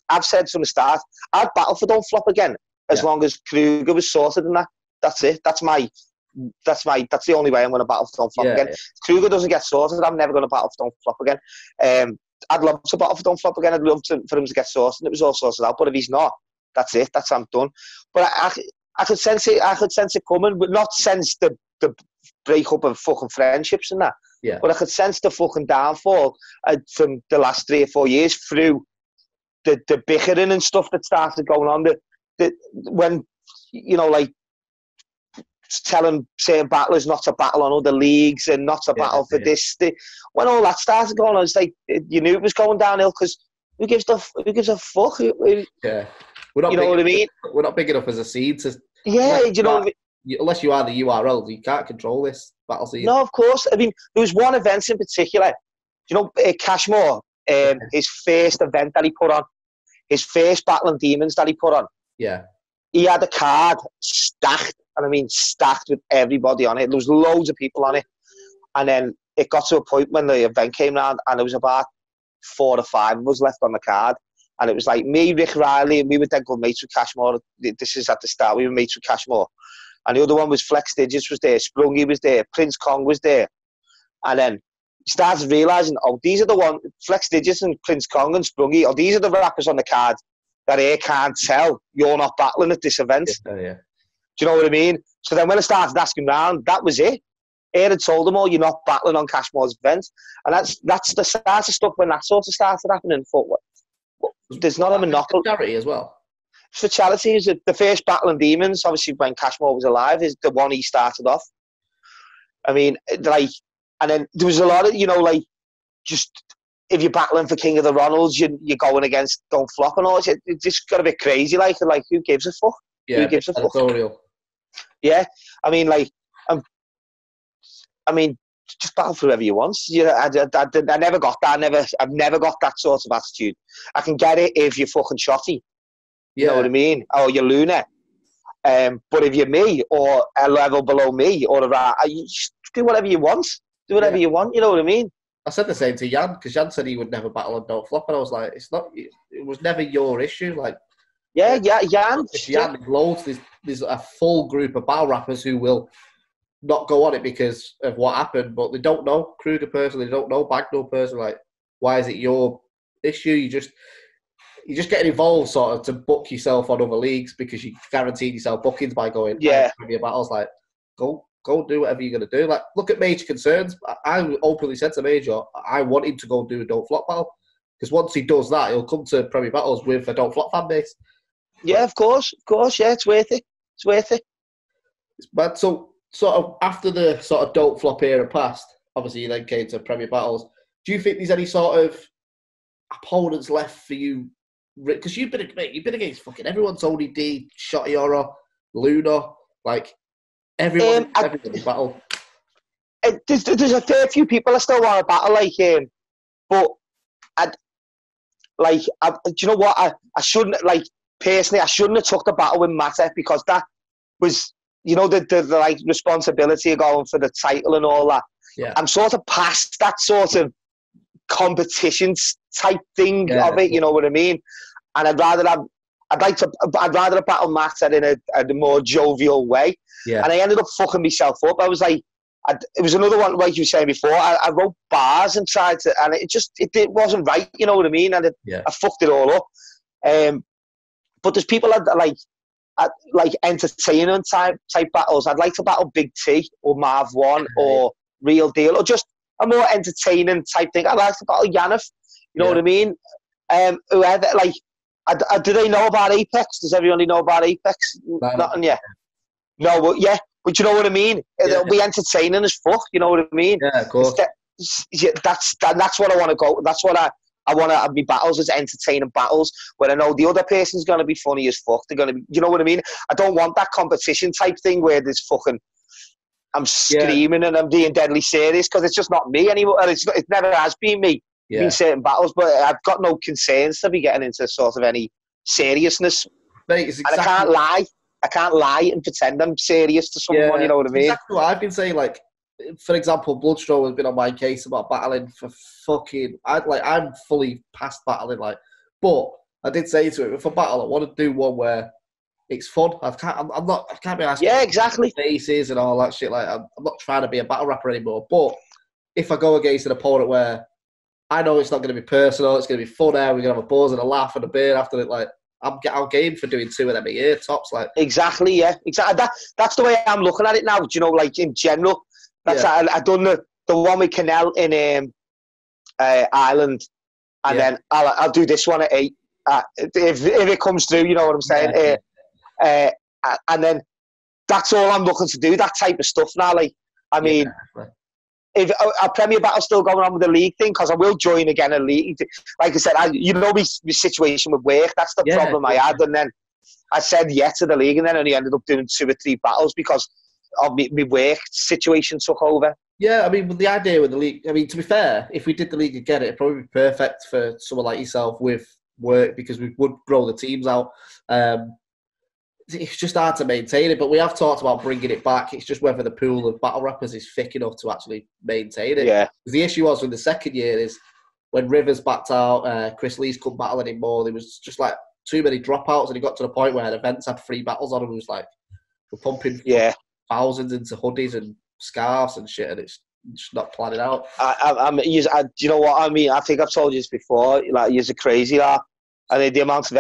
I've said from the start, I'd battle for Don't Flop again as long as Kruger was sorted and that. That's it. That's the only way I'm going to battle for Don't Flop again. Yeah. If Kruger doesn't get sorted, I'm never going to battle for Don't Flop again. I'd love to battle for Don't Flop again. I'd love for him to get sorted, and it was all sorted out. But if he's not, that's it. I'm done. But I could sense it. I could sense it coming, but not sense the breakup of fucking friendships and that. Yeah. But I could sense the fucking downfall from the last 3 or 4 years through the bickering and stuff that started going on. When, you know, like, telling certain battlers not to battle on other leagues and not to battle for this. When all that started going on, it's like you knew it was going downhill because who gives a fuck? Yeah. We're not, you know what I mean? We're not big enough as a seed to... Yeah, you know... Unless you are the URL, you can't control this battle scene. No, of course. I mean, there was one event in particular. You know, Cashmore, his first event that he put on, his first Battling Demons that he put on. Yeah. He had a card stacked, and I mean stacked with everybody on it. There was loads of people on it. And then it got to a point when the event came round, and there was about 4 or 5 of us left on the card. And it was like me, Rick Riley, and we were then good mates with Cashmore. This is at the start. We were mates with Cashmore. And the other one was Flex Digits was there, Sprungy was there, Prince Kong was there. And then he started realising, oh, these are the ones, Flex Digits and Prince Kong and Sprungy, oh, these are the rappers on the card that I can't tell you're not battling at this event. Yeah. Do you know what I mean? So then when I started asking around, that was it. Air had told them all, you're not battling on Cashmore's event. And that's the start of stuff when that sort of started happening. There's not a monopoly. Charity as well. For charity, is the first Battling Demons, obviously when Cashmore was alive, is the one he started off. I mean, like, and then there was a lot of, you know, like, just if you're battling for King of the Ronalds, you're going against Don't Flop and all. It just got a bit crazy, like who gives a fuck? Yeah, who gives a fuck? Editorial. Yeah, I mean, like, just battle for whoever you want. You know, I never got that. I've never got that sort of attitude. I can get it if you're fucking shotty. You know what I mean? Or you're Luna. But if you're me or a level below me or you just do whatever you want. Do whatever you want. You know what I mean? I said the same to Jan because Jan said he would never battle on Don't Flop, and I was like, it was never your issue. Like, Jan. Jan, loads. There's a full group of battle rappers who will not go on it because of what happened, but they don't know Kruger personally. They don't know Bagnall personally. Like, why is it your issue? you're just getting involved sort of to book yourself on other leagues because you guaranteed yourself bookings by going, Premier Battles. Like, go do whatever you're going to do. Like, look at Major Concerns. I openly said to Major, I want him to go do a Don't Flop battle. Because once he does that, he'll come to Premier Battles with a Don't Flop fan base. Yeah, of course. Yeah, it's worth it. But so, sort of, after the sort of Don't Flop era passed, obviously you then came to Premier Battles. Do you think there's any sort of opponents left for you? Because you've been against fucking everyone. Tony D, Shotty Horror, Luna, like everyone battle. There's a fair few people I still want to battle, but do you know what? I shouldn't, personally, I shouldn't have took the battle with Matter because that was, the responsibility of going for the title and all that. Yeah. I'm sort of past that sort of competition type thing of it, you know what I mean? And I'd rather have battled Matter in a more jovial way. Yeah. And I ended up fucking myself up. I was like, it was another one, like you were saying before. I wrote bars and tried to, and it wasn't right, you know what I mean? And I fucked it all up. But there's people that like entertaining type battles. I'd like to battle Big T or Marv One or Real Deal or just a more entertaining type thing. I'd like to battle Yannick. You know what I mean? Whoever, do they know about Apex? Does everybody know about Apex? Nothing yet. No, but yeah. But you know what I mean? It'll be entertaining as fuck. You know what I mean? Yeah, of course. That's what I want to go. That's what I want to have my battles as entertaining battles where I know the other person's going to be funny as fuck. They're going to be, you know what I mean? I don't want that competition type thing where there's fucking, I'm screaming and I'm being deadly serious because it's just not me anymore. It never has been me in certain battles, but I've got no concerns to be getting into sort of any seriousness. Mate, and I can't lie and pretend I'm serious to someone, you know what I mean? Exactly what I've been saying. Like, for example, Bloodstraw has been on my case about battling for fucking... I'm fully past battling, but I did say to him, if I battle, I want to do one where it's fun. I can't be asking exactly faces and all that shit. Like, I'm not trying to be a battle rapper anymore. But if I go against an opponent where I know it's not going to be personal, it's going to be fun, we're going to have a buzz and a laugh and a beer after it, I'm game for doing 2 of them a year, tops. Exactly, yeah. Exactly. That's the way I'm looking at it now, in general. I've done the one with Canel in Ireland, and then I'll do this one at 8. If it comes through, you know what I'm saying? And then that's all I'm looking to do, that type of stuff now. If our Premier Battle's still going on with the league thing, because I will join again a league. Like I said, my situation with work, that's the problem I had. And then I said yes to the league and then only ended up doing 2 or 3 battles because of my work situation took over. Yeah, I mean, the idea with the league, I mean, to be fair, if we did the league again, it'd probably be perfect for someone like yourself with work because we would grow the teams out. It's just hard to maintain it, but we have talked about bringing it back. It's just whether the pool of battle rappers is thick enough to actually maintain it. Yeah. The issue was with the second year is when Rivers backed out, Chris Lee's couldn't battle anymore. There was just too many dropouts, and it got to the point where events had 3 battles on them. It was we're pumping thousands into hoodies and scarves and shit, and it's just not planning out. You know what I mean? I think I've told you this before. You're crazy, that. And the amount of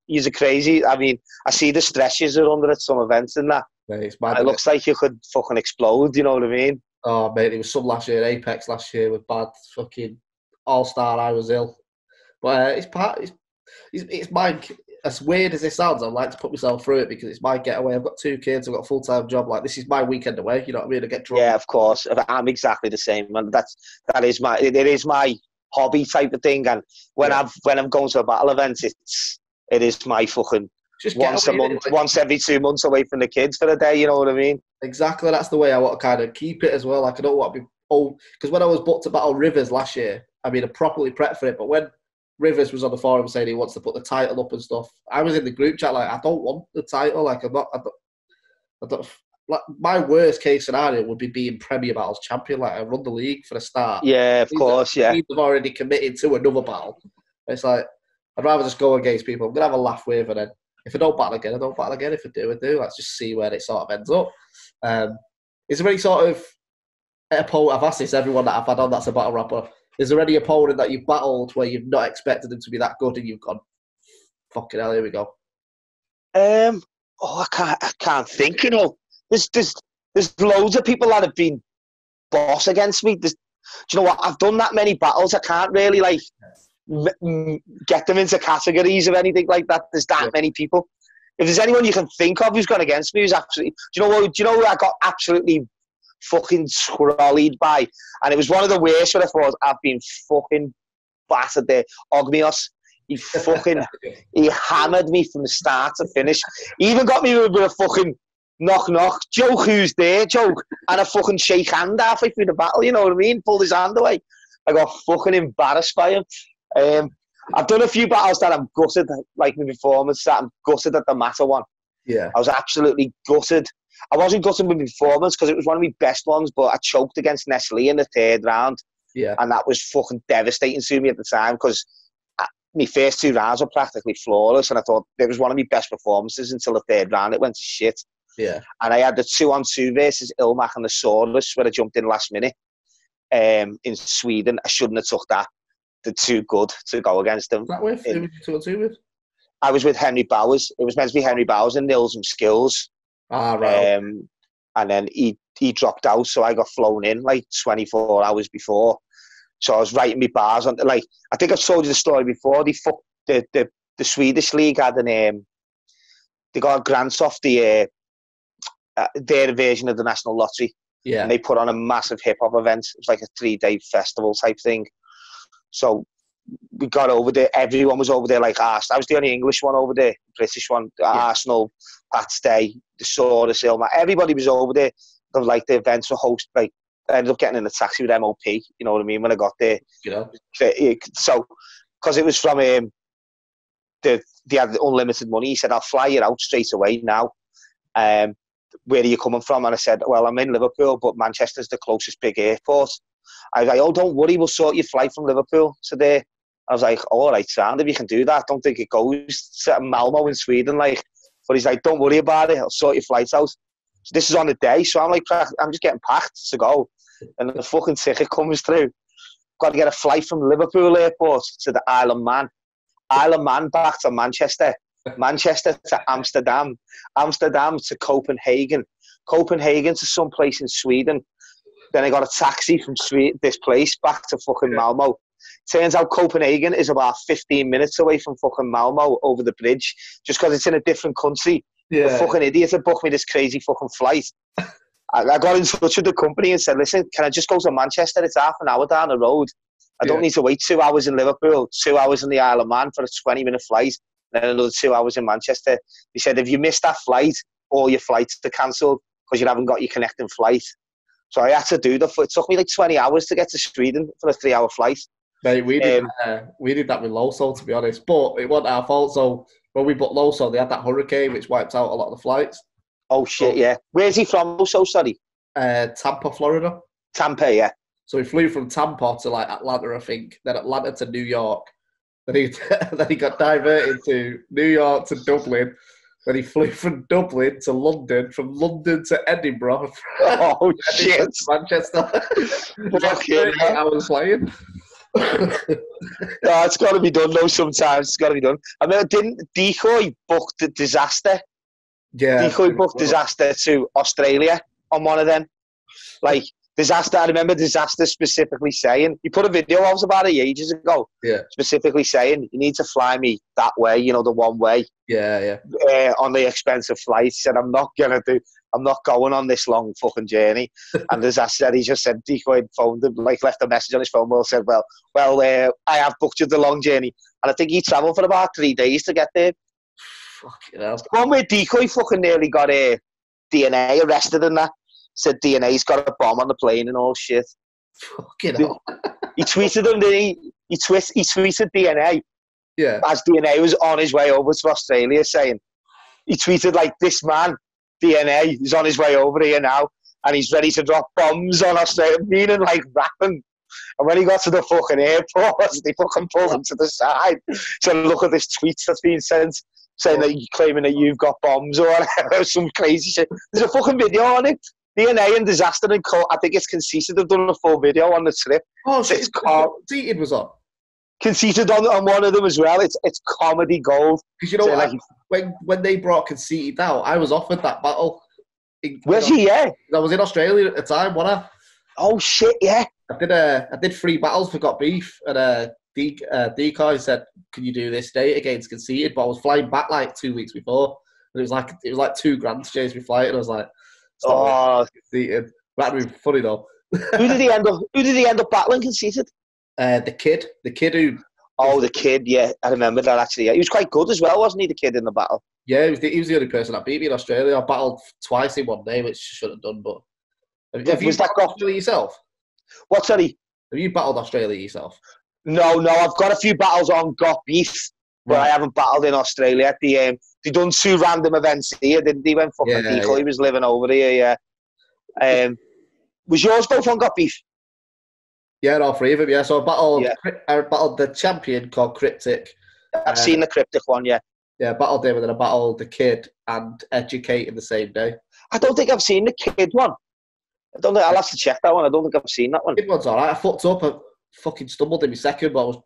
you're crazy. I mean, I see the stresses are under at some events and that. Mate, it's mad, it looks like you could fucking explode, you know what I mean? Oh, mate, there was some last year, Apex last year with bad fucking all-star, I was ill. But it's my, as weird as it sounds, I'd like to put myself through it because it's my getaway. I've got 2 kids, I've got a full-time job. This is my weekend away, you know what I mean? I get drunk. Yeah, of course. I'm exactly the same. And it is my hobby type of thing. And when I'm going to a battle event, it is my fucking just once a month, once every 2 months away from the kids for a day, you know what I mean? Exactly, that's the way I want to kind of keep it as well. I don't want to be old, because when I was booked to battle Rivers last year, I mean, I properly prepped for it, but when Rivers was on the forum saying he wants to put the title up and stuff, I was in the group chat I don't want the title, I don't my worst case scenario would be being Premier Battles champion, I run the league for a start. Yeah, of course, yeah. They've already committed to another battle. It's I'd rather just go against people I'm going to have a laugh with, and then if I don't battle again, I don't battle again. If I do, I do. Let's just see where it sort of ends up. Is there any sort of opponent, I've asked this everyone that I've had on that's a battle rapper, Is there any opponent that you've battled where you've not expected them to be that good and you've gone, fucking hell, here we go? I can't think. You know, there's loads of people that have been boss against me. Do you know what? I've done that many battles. I can't really like get them into categories or anything like that. There's that many people. If there's anyone you can think of who's gone against me, who's absolutely, do you know what? Do you know who I got absolutely fucking trolleyed by? And it was one of the worst. What I thought, I've been fucking battered there. Ogmios. He hammered me from the start to finish. He even got me with a fucking knock, joke, who's there, joke, and a fucking shake hand halfway through the battle, you know what I mean? Pulled his hand away. I got fucking embarrassed by him. I've done a few battles that I'm gutted, like my performance, that I'm gutted at the Matter one. Yeah. I was absolutely gutted. I wasn't gutted with my performance because it was one of my best ones, but I choked against Nestle in the 3rd round. Yeah. And that was fucking devastating to me at the time because my first 2 rounds were practically flawless, and I thought it was one of my best performances until the 3rd round. It went to shit. Yeah. And I had the 2-on-2 versus Ilmak and the Saurus where I jumped in last minute in Sweden. I shouldn't have took that. They're too good to go against them. That with? Who was you 2-on-2 with? I was with Henry Bowers. It was meant to be Henry Bowers and Nils and Skills. Ah, right. And then he dropped out, so I got flown in like 24 hours before. So I was writing my bars on, like, I think I've told you the story before. The Swedish league had they got grants off their version of the National Lottery. Yeah. And they put on a massive hip hop event. It was like a 3-day festival type thing. So we got over there. Everyone was over there like Arsenal. I was the only English one over there, British one. Yeah. Arsenal, Pat Stay, the Saurus, Ilma. Everybody was over there. Like the events were hosted. Like I ended up getting in a taxi with MOP. You know what I mean? When I got there. You know. So because it was from they had unlimited money. He said, "I'll fly you out straight away now. Where are you coming from?" And I said, "Well, I'm in Liverpool, but Manchester's the closest big airport." I was like, "Oh, don't worry, we'll sort your flight from Liverpool today." I was like, "All right, sound, if you can do that. I don't think it goes to Malmo in Sweden." Like, but he's like, "Don't worry about it. I'll sort your flights out." So this is on the day, so I'm like, I'm just getting packed to go, and the fucking ticket comes through. Got to get a flight from Liverpool airport to the Isle of Man, back to Manchester, Manchester to Amsterdam, Amsterdam to Copenhagen, Copenhagen to some place in Sweden. Then I got a taxi from this place back to fucking Malmo. Turns out Copenhagen is about 15 minutes away from fucking Malmo over the bridge, just because it's in a different country. Yeah. The fucking idiot had booked me this crazy fucking flight. I got in touch with the company and said, "Listen, can I just go to Manchester? It's half an hour down the road. I don't need to wait 2 hours in Liverpool, 2 hours in the Isle of Man for a 20-minute flight, and then another 2 hours in Manchester." He said, "If you miss that flight, all your flights are cancelled because you haven't got your connecting flight." So I had to do that. It took me like 20 hours to get to Sweden for a 3-hour flight. Mate, we did that with Loso, to be honest. But it wasn't our fault. So when we booked Loso, they had that hurricane which wiped out a lot of the flights. Oh, shit, yeah. Where's he from, Loso, sorry? Tampa, Florida. Tampa, yeah. So he flew from Tampa to like Atlanta, I think. Then Atlanta to New York. Then he got diverted to New York to Dublin. Then he flew from Dublin to London, from London to Edinburgh. Oh, shit. To Manchester. 38 hours flying. No, it's got to be done, though, sometimes. It's got to be done. I mean, didn't Decoy book the Disaster? Yeah. Decoy booked Disaster to Australia on one of them. Like, Disaster, I remember Disaster specifically saying, he put a video out about it ages ago, specifically saying, "You need to fly me that way, you know, the one way." Yeah. On the expensive flight. He said, I'm not going on this long fucking journey. And as I said, he just said, Decoy phoned him, like left a message on his phone, said, well, I have booked you the long journey. And I think he travelled for about 3 days to get there. Fucking hell. The one where Decoy fucking nearly got DNA arrested and that. Said DNA's got a bomb on the plane and all shit. Fucking hell. He tweeted him, didn't he? He tweeted DNA. Yeah. As DNA was on his way over to Australia, saying, he tweeted like, "This man, DNA, is on his way over here now, and he's ready to drop bombs on Australia," meaning like rapping. And when he got to the fucking airport, they fucking pulled him to the side. So look at this tweet that's been sent, saying that you're claiming that you've got bombs or whatever, some crazy shit. There's a fucking video on it. DNA and Disaster and I think it's Conceited have done a full video on the trip. Oh, shit. Conceited was on. Conceited on one of them as well. It's comedy gold. Because you know what? When they brought Conceited out, I was offered that battle. Was he? Yeah. I was in Australia at the time, wasn't I? Oh shit! Yeah. I did 3 battles for Got Beef, and Decoy said, "Can you do this date against Conceited?" But I was flying back like 2 weeks before, and it was like $2,000 to change my flight, and I was like, Conceited. That'd be funny though. Who did he end up battling? Conceited? The kid who. Oh, the kid. Yeah, I remember that actually. Yeah. He was quite good as well, wasn't he? The kid in the battle. Yeah, he was the only person that beat me in Australia. I battled twice in one day, which I should have done, but. Have you battled Australia yourself? What, sorry? Have you battled Australia yourself? No, I've got a few battles on Got Beef, but I haven't battled in Australia. They done 2 random events here, didn't they? When fucking Decoy was living over here, yeah. Was yours both on Got Beef? Yeah, all 3 of them, yeah. So I battled the champion called Cryptic. I've seen the Cryptic one, yeah. Yeah, I battled him, and then I battled the kid and Educate in the same day. I don't think I've seen the kid one. I'll have to check that one. I don't think I've seen that one. It was alright. I fucked up. I fucking stumbled in my second, but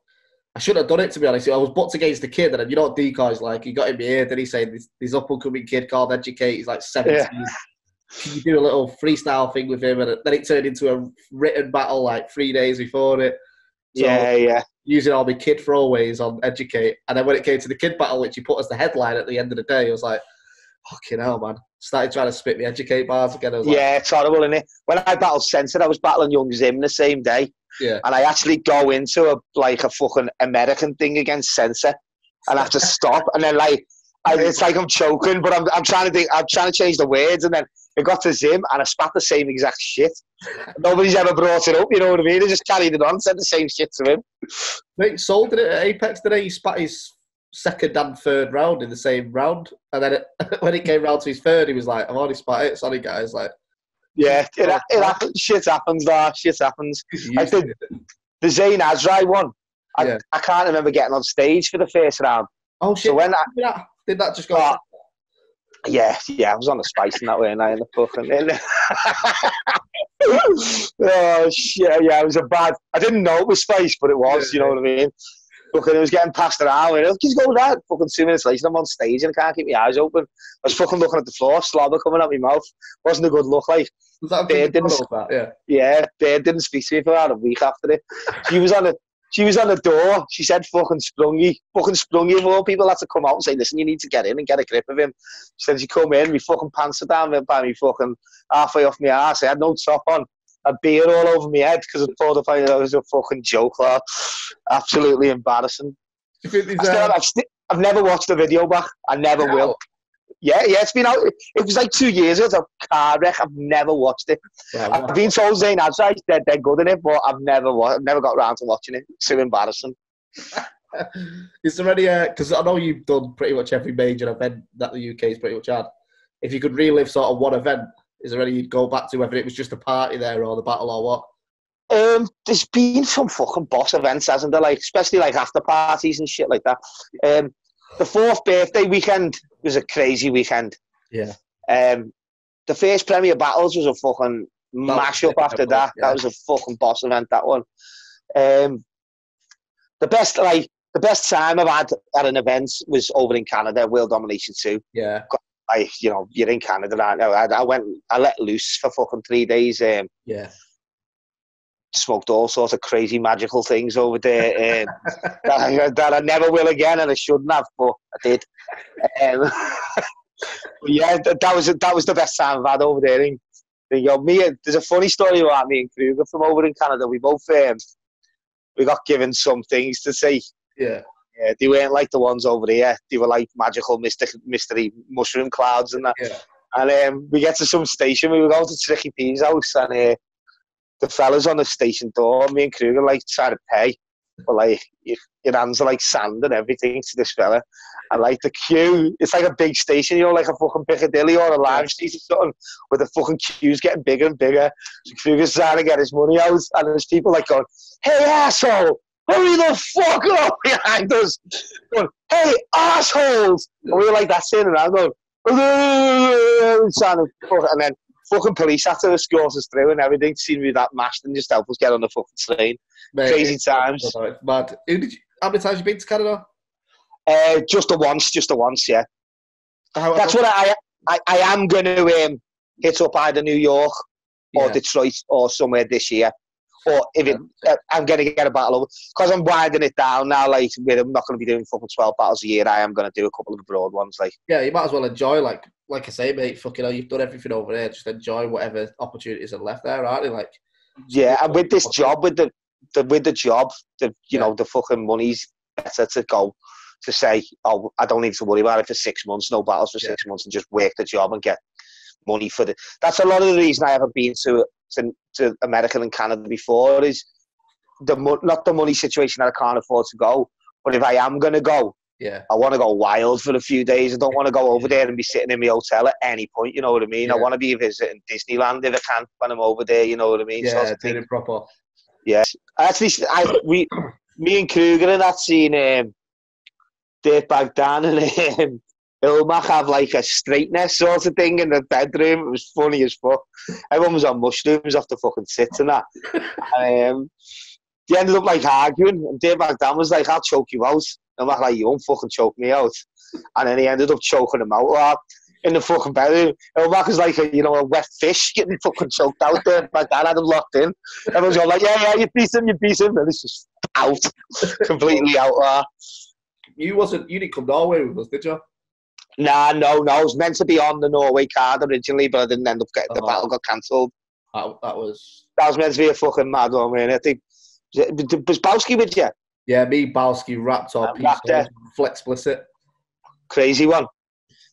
I shouldn't have done it, to be honest. I was booked against the kid, and then, you know what Decoy's like? He got in my ear, then he said, this up-and-coming kid called Educate, he's like 17. Yeah. Can you do a little freestyle thing with him? And then it turned into a written battle like 3 days before it. So, yeah. Using all my kid throwaways on Educate. And then when it came to the kid battle, which he put as the headline at the end of the day, I was like, fucking hell, man. Started trying to spit me Educate bars again. I was it's horrible, isn't it? When I battled Sensor, I was battling Young Zim the same day. Yeah. And I actually go into a fucking American thing against Sensor and I have to stop. And then it's like I'm choking, but I'm trying to change the words. And then it got to Zim and I spat the same exact shit. Nobody's ever brought it up, you know what I mean? I just carried it on, said the same shit to him. Mate, Sol did it at Apex today. He spat his second and third round in the same round, and then when it came round to his third, he was like, "I've already spat it. Sorry, guys." Like, yeah, it happens. Shit happens. Shit happens. Like the Zayn Azrai one. I can't remember getting on stage for the first round. Oh shit! So did that just go? Yeah, I was on the spice in that way, and I in the fucking. Oh shit! Yeah, it was a bad. I didn't know it was spice, but it was. You know what I mean? Fucking, it was getting passed around. And just go with that. Fucking 2 minutes later, I'm on stage and I can't keep my eyes open. I was fucking looking at the floor, slobber coming out my mouth. Wasn't a good look. Like, was that Baird didn't speak to me for about a week after it. She was on the door. She said, "Fucking Sprungy of all people had to come out and say, listen, you need to get in and get a grip of him." She said, "She come in, my fucking pants are down by me fucking halfway off my ass. I had no top on. A beer all over my head because I thought if I was a fucking joke, lad. Absolutely embarrassing." I've never watched the video back. I never will. Yeah, it's been out. It was like 2 years ago. It's a car wreck. I've never watched it. Yeah, I've been told Zayn Azrai they're good in it, but I've never got around to watching it. It's so embarrassing. Is there any? Because I know you've done pretty much every major event that the UK's pretty much had. If you could relive sort of one event, is there any you'd go back to, whether it was just a party there or the battle or what? There's been some fucking boss events, hasn't there? Like, especially like after parties and shit like that. The 4th birthday weekend was a crazy weekend. Yeah. The first Premier Battles was a fucking mash-up after that. Yeah. That was a fucking boss event, that one. The best time I've had at an event was over in Canada, World Domination 2. Yeah. You're in Canada, aren't you? I let loose for fucking 3 days. Yeah. Smoked all sorts of crazy magical things over there that I never will again, and I shouldn't have, but I did. But yeah, that was the best time I've had over there. There's a funny story about me and Kruger from over in Canada. We both we got given some things to say. Yeah. They weren't like the ones over here. They were like magical mystery mushroom clouds and that. Yeah. And we get to some station. We were going to Tricky P's house, and the fellas on the station door, me and Kruger, like, trying to pay. But, like, your hands are like sand and everything to this fella. And, like, the queue, it's like a big station, you know, like a fucking Piccadilly or a Lime Street or something, where the fucking queue's getting bigger and bigger. So Kruger's trying to get his money out, and there's people, like, going, "Hey, asshole, hurry the fuck up," behind us. Going, "Hey, assholes!" And we were like, that's in and I'm going, and then fucking police had to escort us through and everything. Seemed to be that mashed and just help us get on the fucking train. Mate, Crazy times. It's mad. How many times have you been to Canada? Just the once, yeah. That's what I am going to hit up either New York or Detroit or somewhere this year. Or if I'm going to get a battle over. Because I'm winding it down now, like, I'm not going to be doing fucking 12 battles a year. I am going to do a couple of abroad ones, like. Yeah, you might as well enjoy, like I say, mate, fucking hell, you've done everything over there. Just enjoy whatever opportunities are left there, aren't you? Like, yeah, and with this job, with the job, you know, the fucking money's better to go to say, oh, I don't need to worry about it for 6 months, no battles for 6 months, and just work the job and get money for the. That's a lot of the reason I haven't been to America and Canada before is not the money situation that I can't afford to go, but if I am going to go, I want to go wild for a few days. I don't want to go over there and be sitting in my hotel at any point, you know what I mean? I want to be visiting Disneyland if I can when I'm over there, you know what I mean? Yeah, doing it proper. Yes. Actually, me and Kruger and that seen Dirtbag Dan and Ilmach have like a straightness sort of thing in the bedroom. It was funny as fuck. Everyone was on mushrooms off the fucking sits and that. They ended up like arguing, and Dirtbag Dan was like, I'll choke you out. Ilmach like, you won't fucking choke me out. And then he ended up choking him out in the fucking bedroom. Ilmach was like a wet fish getting fucking choked out there. My dad had him locked in. Everyone's going like, yeah, you beat him. And it's just out. Completely out. You didn't come Norway with us, did you? Nah, no. I was meant to be on the Norway card originally, but I didn't end up getting the battle got cancelled. That was meant to be a fucking mad one, man. I think was Bowski with you? Yeah, me, Bowski, Raptor, Flex Explicit. Crazy one.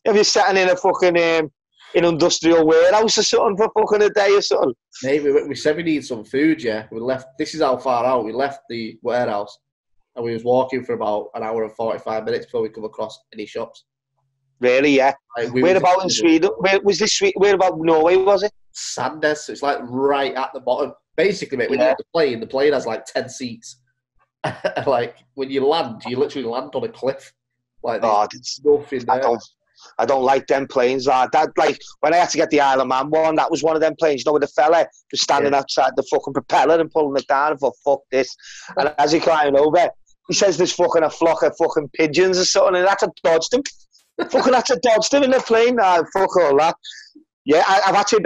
Have you sitting in a fucking in industrial warehouse or something for fucking a day or something? Mate, we said we need some food, yeah. We left. This is how far out. We left the warehouse and we was walking for about an hour and 45 minutes before we come across any shops. Really, yeah. Like, where about in Sweden? Where was this? Where about Norway was it? Sandnes. So it's like right at the bottom. Basically, mate, when you're on the plane has like 10 seats. Like when you land, you literally land on a cliff. Like there's nothing there. I don't like them planes. That like when I had to get the Isle of Man one, that was one of them planes. You know, where the fella was standing outside the fucking propeller and pulling it down. I thought, fuck this. And as he climbed over, he says there's fucking a flock of fucking pigeons or something, and that's a dodged him. Fucking that's a dodged him in the plane. Fuck all that. Yeah, I've actually.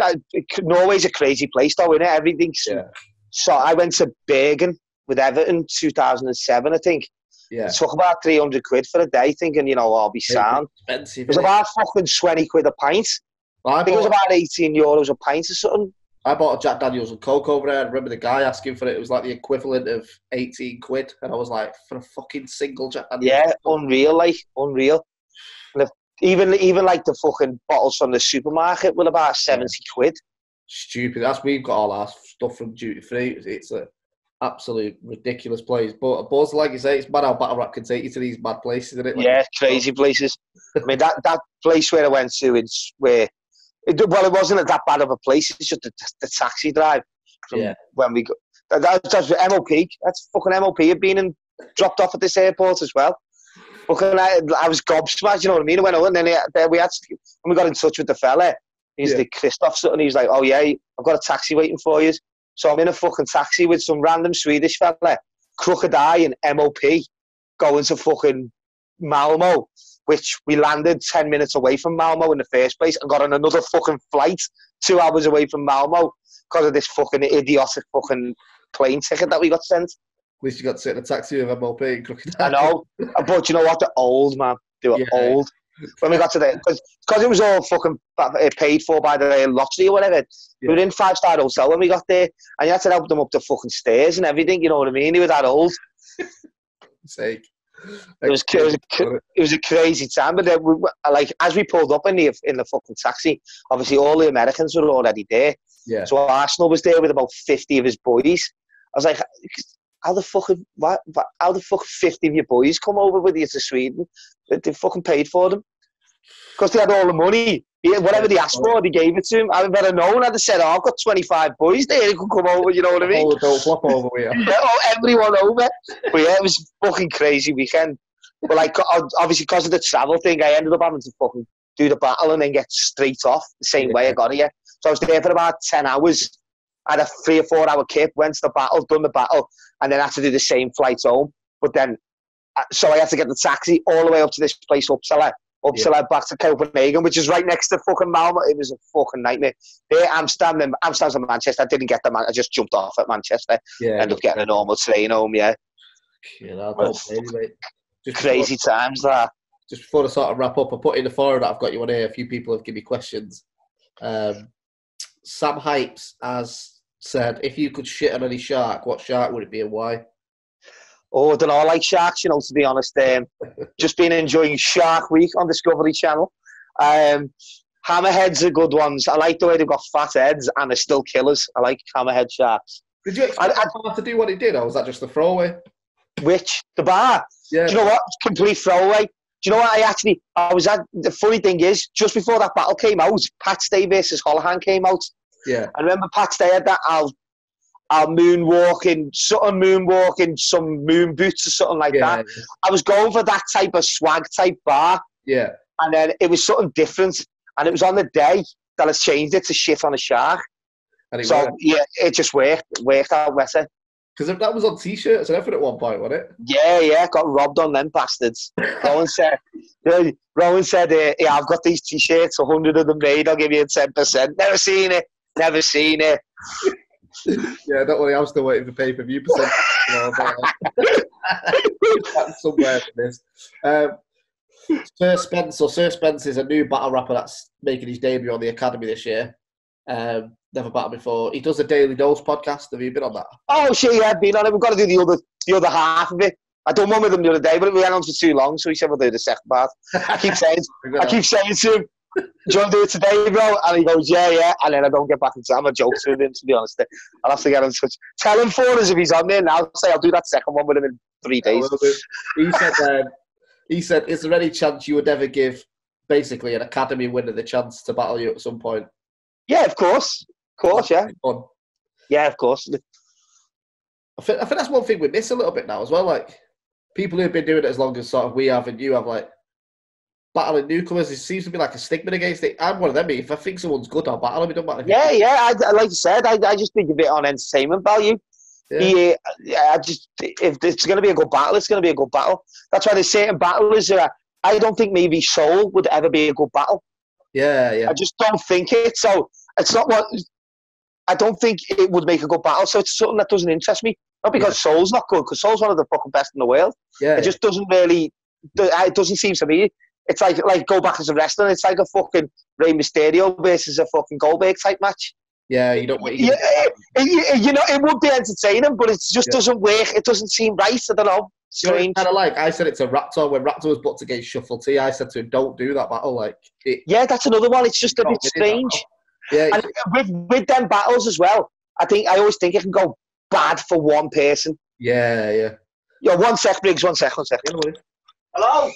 Norway's a crazy place, though, isn't it? Everything's. Yeah. So I went to Bergen with Everton 2007, I think. Yeah. It took about 300 quid for a day, thinking, I'll be sound. Expensive, it was about fucking 20 quid a pint. I think it was about 18 euros a pint or something. I bought a Jack Daniels and Coke over there. I remember the guy asking for it. It was like the equivalent of 18 quid. And I was like, for a fucking single Jack Daniels. Yeah, unreal. And even like the fucking bottles from the supermarket were about 70 quid. Stupid. We've got all our stuff from duty free. It's a absolute ridiculous place. But like you say, it's mad how battle rap can take you to these mad places, isn't it? Like, yeah, crazy places. I mean, that place where I went to, it wasn't that bad of a place. It's just the taxi drive from when we go. That's MOP. That's fucking MOP had been and dropped off at this airport as well. Fucking, I was gobsmacked, you know what I mean? I went over and then when we got in touch with the fella, he's like Christoph something. He's like, oh yeah, I've got a taxi waiting for you. So I'm in a fucking taxi with some random Swedish fella, Crooked Eye and MOP, going to fucking Malmo, which we landed 10 minutes away from Malmo in the first place and got on another fucking flight 2 hours away from Malmo because of this fucking idiotic fucking plane ticket that we got sent. At least you got to sit in a taxi with MOP and Crooked Eye. I know, but you know what? They're old, man. They were old. When we got to there, because it was all fucking paid for by the lottery or whatever. We were in 5-star hotel when we got there, and you had to help them up the fucking stairs and everything. You know what I mean? They were that old. Sake. It was a crazy time, but then as we pulled up in the fucking taxi, obviously all the Americans were already there. Yeah. So Arsenal was there with about 50 of his boys. I was like, how the fuck 50 of your boys come over with you to Sweden? They fucking paid for them. Because they had all the money. Whatever they asked for, they gave it to him. I'd better known. I'd have said, I've got 25 boys there who can come over, you know what I mean? Flop over with you. Everyone over. But yeah, it was a fucking crazy weekend. But obviously because of the travel thing, I ended up having to fucking do the battle and then get straight off the same way I got here. So I was there for about 10 hours. I had a 3 or 4 hour kip, went to the battle, done the battle, and then had to do the same flights home. But then, so I had to get the taxi all the way up to this place, Uppsala, back to Copenhagen, which is right next to fucking Malmo. It was a fucking nightmare. Amsterdam's in Manchester. I didn't get the man. I just jumped off at Manchester. Ended up getting a normal train home. Yeah. Anyway, crazy times that. Just before I sort of wrap up, I put in the forum that I've got you on here. A few people have given me questions. Sam Hypes has said, if you could shit on any shark, what shark would it be and why? Oh, I don't know. I like sharks, you know, to be honest. Just been enjoying Shark Week on Discovery Channel. Hammerheads are good ones. I like the way they've got fat heads and they're still killers. I like hammerhead sharks. Did you expect the to do what he did, or was that just a throwaway? Which? The bar? Yeah. Do you know what? Complete throwaway. Do you know what? I was at, the funny thing is, just before that battle came out, Pat Stay versus Holohan came out. Yeah. I remember Pat Stay had that, I'll moonwalk in some moon boots or something like that. Yeah. I was going for that type of swag type bar. Yeah. And then it was something different. And it was on the day that I changed it to shit on a shark. So, yeah, it just worked out better. Because that was on T-shirts and everything at one point, wasn't it? Yeah, got robbed on them bastards. Rowan said, yeah, I've got these T-shirts, 100 of them made, I'll give you 10%. Never seen it. Yeah, don't worry, I'm still waiting for pay-per-view percent. That's somewhere for this. Sir Spence is a new battle rapper that's making his debut on the Academy this year. Never battled before. He does a Daily Dose podcast. Have you been on that? Oh, shit, yeah, I've been on it. We've got to do the other half of it. I done one with him the other day, but we went on for too long, so he said we'll do the second part. I keep saying to him, do you want to do it today, bro? And he goes, yeah. And then I don't get back into it. I'm a joke to him, to be honest. I'll have to get in touch. Tell him for us if he's on there now. Say I'll do that second one with him in 3 days. He said, is there any chance you would ever give, basically, an Academy winner the chance to battle you at some point? Yeah, of course. Yeah. Fun. Yeah, of course. I think that's one thing we miss a little bit now as well. Like, people who've been doing it as long as sort of we have and you have, like, battling newcomers, it seems to be like a stigma against it. I'm one of them. If I think someone's good, I'll battle them. It don't matter. Yeah. Like I said, I just think of it on entertainment value. Yeah. If it's going to be a good battle, it's going to be a good battle. That's why there's certain battlers. I don't think maybe Soul would ever be a good battle. Yeah. I just don't think it. So it's not what. I don't think it would make a good battle. So it's something that doesn't interest me. Not because Soul's not good, because Soul's one of the fucking best in the world. Yeah. It just doesn't really. It doesn't seem to me. It's like go back to wrestling. It's like a fucking Rey Mysterio versus a fucking Goldberg type match. Yeah, you don't. You know, it would be entertaining, but it just doesn't work. It doesn't seem right. I don't know. Strange. Kind of like I said it to Raptor when Raptor was booked against Shuffle T. I said to him, "Don't do that battle." Like, that's another one. It's just a bit strange. Yeah, and with them battles as well. I always think it can go bad for one person. Yeah. Yo, 1 sec, Briggs. 1 sec. Hello.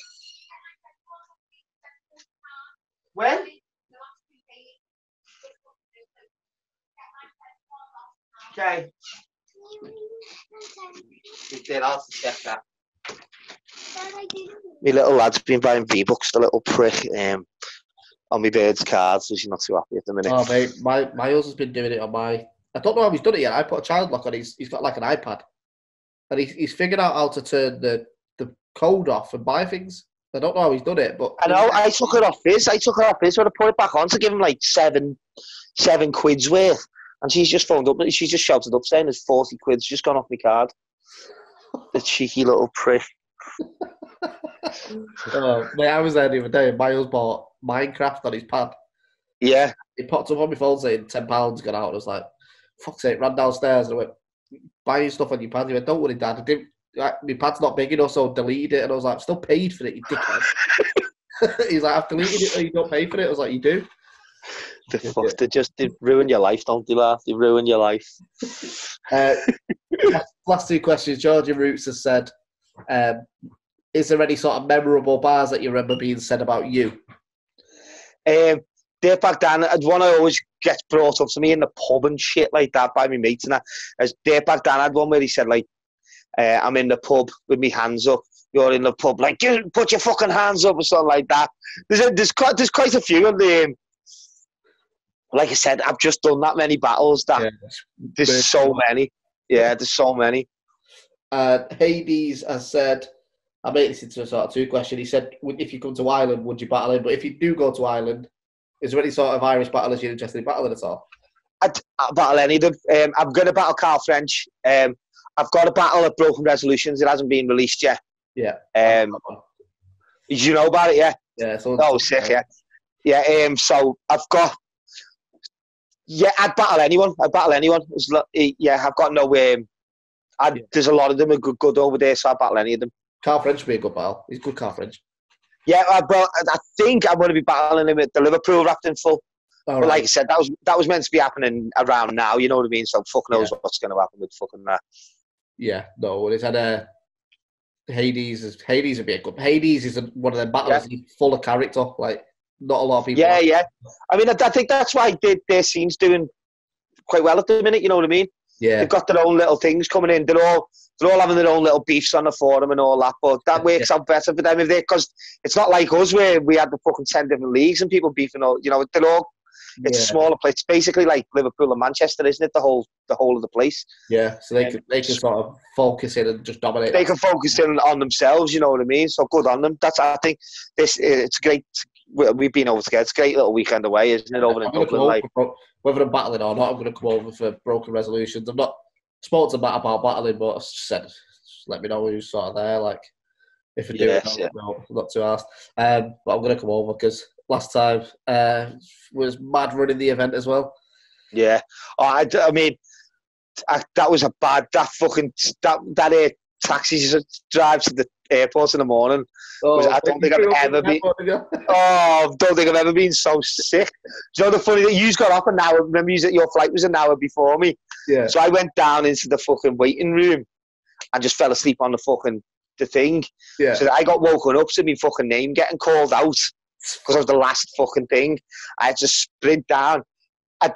When? Okay. I'll check that. My little lad's been buying V-Bucks, the little prick, on my bird's cards, so she's not too happy at the minute. Oh, mate, my husband's been doing it on my... I don't know how he's done it yet. I put a child lock on. He's got like an iPad. And he's figured out how to turn the code off and buy things. I don't know how he's done it, but... I know, I took it off his, when I put it back on to give him like seven quid's worth. And she's just phoned up, she's just shouted up saying there's 40 quid's just gone off my card. The cheeky little prick. Mate, I was there the other day and Miles bought Minecraft on his pad. Yeah. He popped up on my phone saying £10 gone out. I was like, fuck's sake, ran downstairs and I went, buying stuff on your pad. He went, don't worry, Dad. My pad's not big enough, so I deleted it. And I was like, I'm still paid for it, you dickhead. He's like, I've deleted it, so you don't pay for it. I was like, you do? They ruin your life, don't they, Mark? They ruin your life. Last 2 questions. Georgia Roots has said, is there any sort of memorable bars that you remember being said about you? Dirtbag Dan, one I always gets brought up to me in the pub and shit like that by my mates and that. As Dirtbag Dan had one where he said, like, I'm in the pub with my hands up. You're in the pub, like, put your fucking hands up or something like that. There's quite a few of them. like I said, I've just done that many battles that there's so many. Yeah, there's so many. Hades has said, I made this into a sort of 2 question. He said, if you come to Ireland, would you battle him? But if you do go to Ireland, is there any sort of Irish battlers you're interested in battling at all? I'd battle any of them. I'm going to battle Carl French. I've got a battle at Broken Resolutions. It hasn't been released yet. Yeah. Did you know about it? Yeah. Yeah. Oh, sick. Yeah. Yeah. So I've got. Yeah, I'd battle anyone. I've got no. There's a lot of them are good over there, so I'd battle any of them. Carl French would be a good battle. He's good, Carl French. Yeah, but I think I'm going to be battling him at the Liverpool Rafting Full. But like I said, that was meant to be happening around now. You know what I mean? So fuck knows what's going to happen with fucking that. Yeah, no. It's had Hades would be a good. Hades is one of them battles full of character. Like not a lot of people. Yeah. I mean, I think that's why their scene's doing quite well at the minute. You know what I mean? Yeah. They've got their own little things coming in. They're all having their own little beefs on the forum and all that. But that works out better for them because it's not like us where we had the fucking 10 different leagues and people beefing all. You know, they're all. It's a smaller place. It's basically like Liverpool and Manchester, isn't it? The whole of the place. Yeah, so they can sort of focus in and just dominate. They can focus in on themselves. You know what I mean? So good on them. I think it's great. We've been over together. It's a great little weekend away, isn't it? Over in Dublin, whether I'm battling or not, I'm going to come over for Broken Resolutions. I'm not spoke to Matt about battling, but I said, just let me know who's sort of there. Like if I do, I'm not too asked. But I'm going to come over because last time was mad running the event as well. Yeah, I mean, that was a bad. That taxi drive to the airport in the morning. I don't think I've ever been. I don't think I've ever been so sick. Do you know the funny thing? You got up an hour. Remember, your flight was an hour before me. Yeah. So I went down into the fucking waiting room and just fell asleep on the thing. Yeah. So I got woken up to my fucking name getting called out because I was the last fucking thing. I had to sprint down. I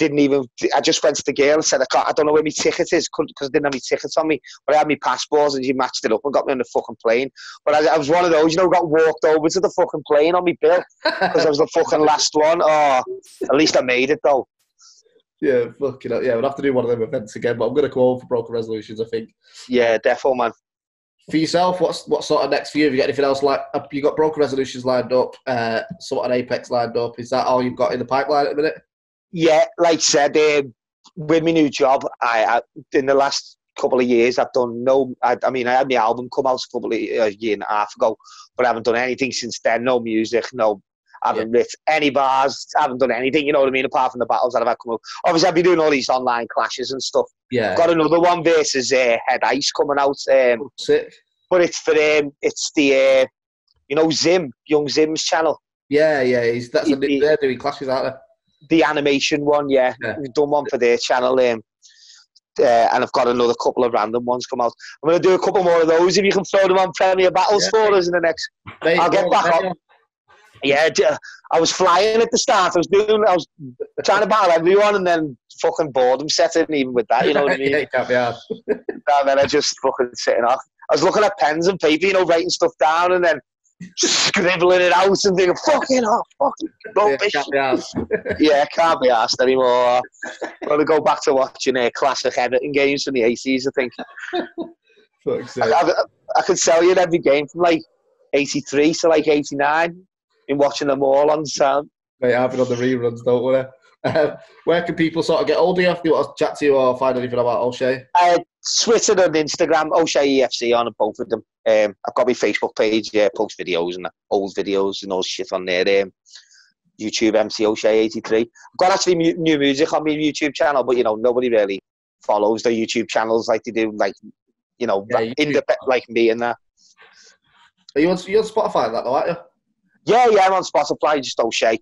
just went to the girl and said, I don't know where my ticket is because I didn't have my tickets on me, but I had my passport and she matched it up and got me on the fucking plane. But I was one of those, got walked over to the fucking plane on my bill because I was the fucking last one. Oh, at least I made it though. Yeah, fucking hell. Yeah, we'll have to do one of them events again, but I'm going to go over for Broken Resolutions, I think. Yeah, defo, man. For yourself, what sort of next for you? Have you got anything else you got Broken Resolutions lined up, sort of Apex lined up? Is that all you've got in the pipeline at the minute? Yeah, like I said, with my new job, I in the last couple of years, I've done I had my album come out a year and a half ago, but I haven't done anything since then. No music, I haven't written any bars, I haven't done anything, you know what I mean, apart from the battles that I've had come up. Obviously, I've been doing all these online clashes and stuff. Yeah. I've got another one versus Head Ice coming out. Sick. But it's for it's the Zim, Young Zim's channel. Yeah, they're doing clashes, aren't they? The animation one, yeah. We've done one for their channel, and I've got another couple of random ones come out. I'm going to do a couple more of those if you can throw them on Premier Battles for us in the next. I'll get back up. Yeah, I was flying at the start. I was trying to battle everyone, and then fucking boredom set in even with that. You know what I mean? Yeah, you can't be arsed. And then I just fucking sitting off. I was looking at pens and paper, writing stuff down, and then scribbling it out and thinking, fucking rubbish. Yeah, can't be asked anymore. I'm going to go back to watching classic Everton games from the 80s, I think. I could sell you every game from 83 to 89 and watching them all on sound. Mate, I've been on the reruns, don't worry. Where can people sort of get hold of you if they want to chat to you or find anything about Oshea? Twitter and Instagram, Oshea EFC on both of them. I've got my Facebook page, post videos and old videos and all shit on there. YouTube MC Oshea 83. I've got actually new music on my YouTube channel, but nobody really follows the YouTube channels like they do, independent like me and that. Are you on Spotify and that though, aren't you? Yeah, I'm on Spotify, just Oshea.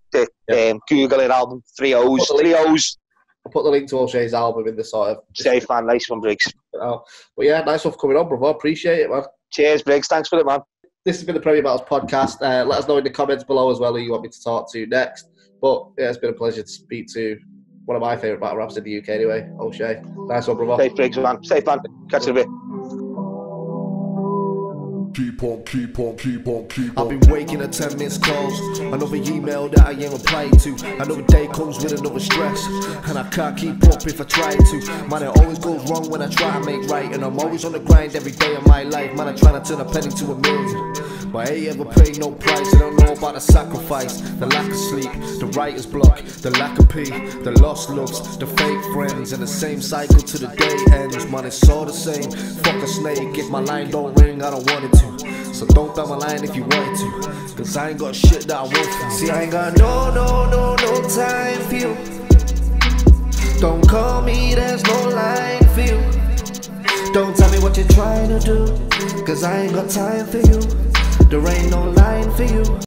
Google it, album, 3 O's. I'll put the link to O'Shea's album in the sort of... Safe, man. Nice one, Briggz. But yeah, nice stuff coming on, brother. Appreciate it, man. Cheers, Briggz. Thanks for it, man. This has been the Premier Battles podcast. Let us know in the comments below as well who you want me to talk to next. But yeah, it's been a pleasure to speak to one of my favourite battle raps in the UK anyway, Oshea. Nice one, brother. Safe, Briggz, man. Safe, man. Catch you in a bit. I've been waking at 10 minutes calls, another email that I ain't replied to. Another day comes with another stress, and I can't keep up if I try to. Man, it always goes wrong when I try to make right, and I'm always on the grind every day of my life. Man, I try to turn a penny to a million, but I ain't ever paid no price. I don't know about the sacrifice, the lack of sleep, the writer's block, the lack of pee, the lost looks, the fake friends, and the same cycle to the day ends. Man, it's all the same. Fuck a snake, if my line don't ring, I don't want it to. So don't down my line if you wanted to, cause I ain't got shit that I want for. See, I ain't got no time for you. Don't call me, there's no line for you. Don't tell me what you're trying to do, cause I ain't got time for you. There ain't no line for you.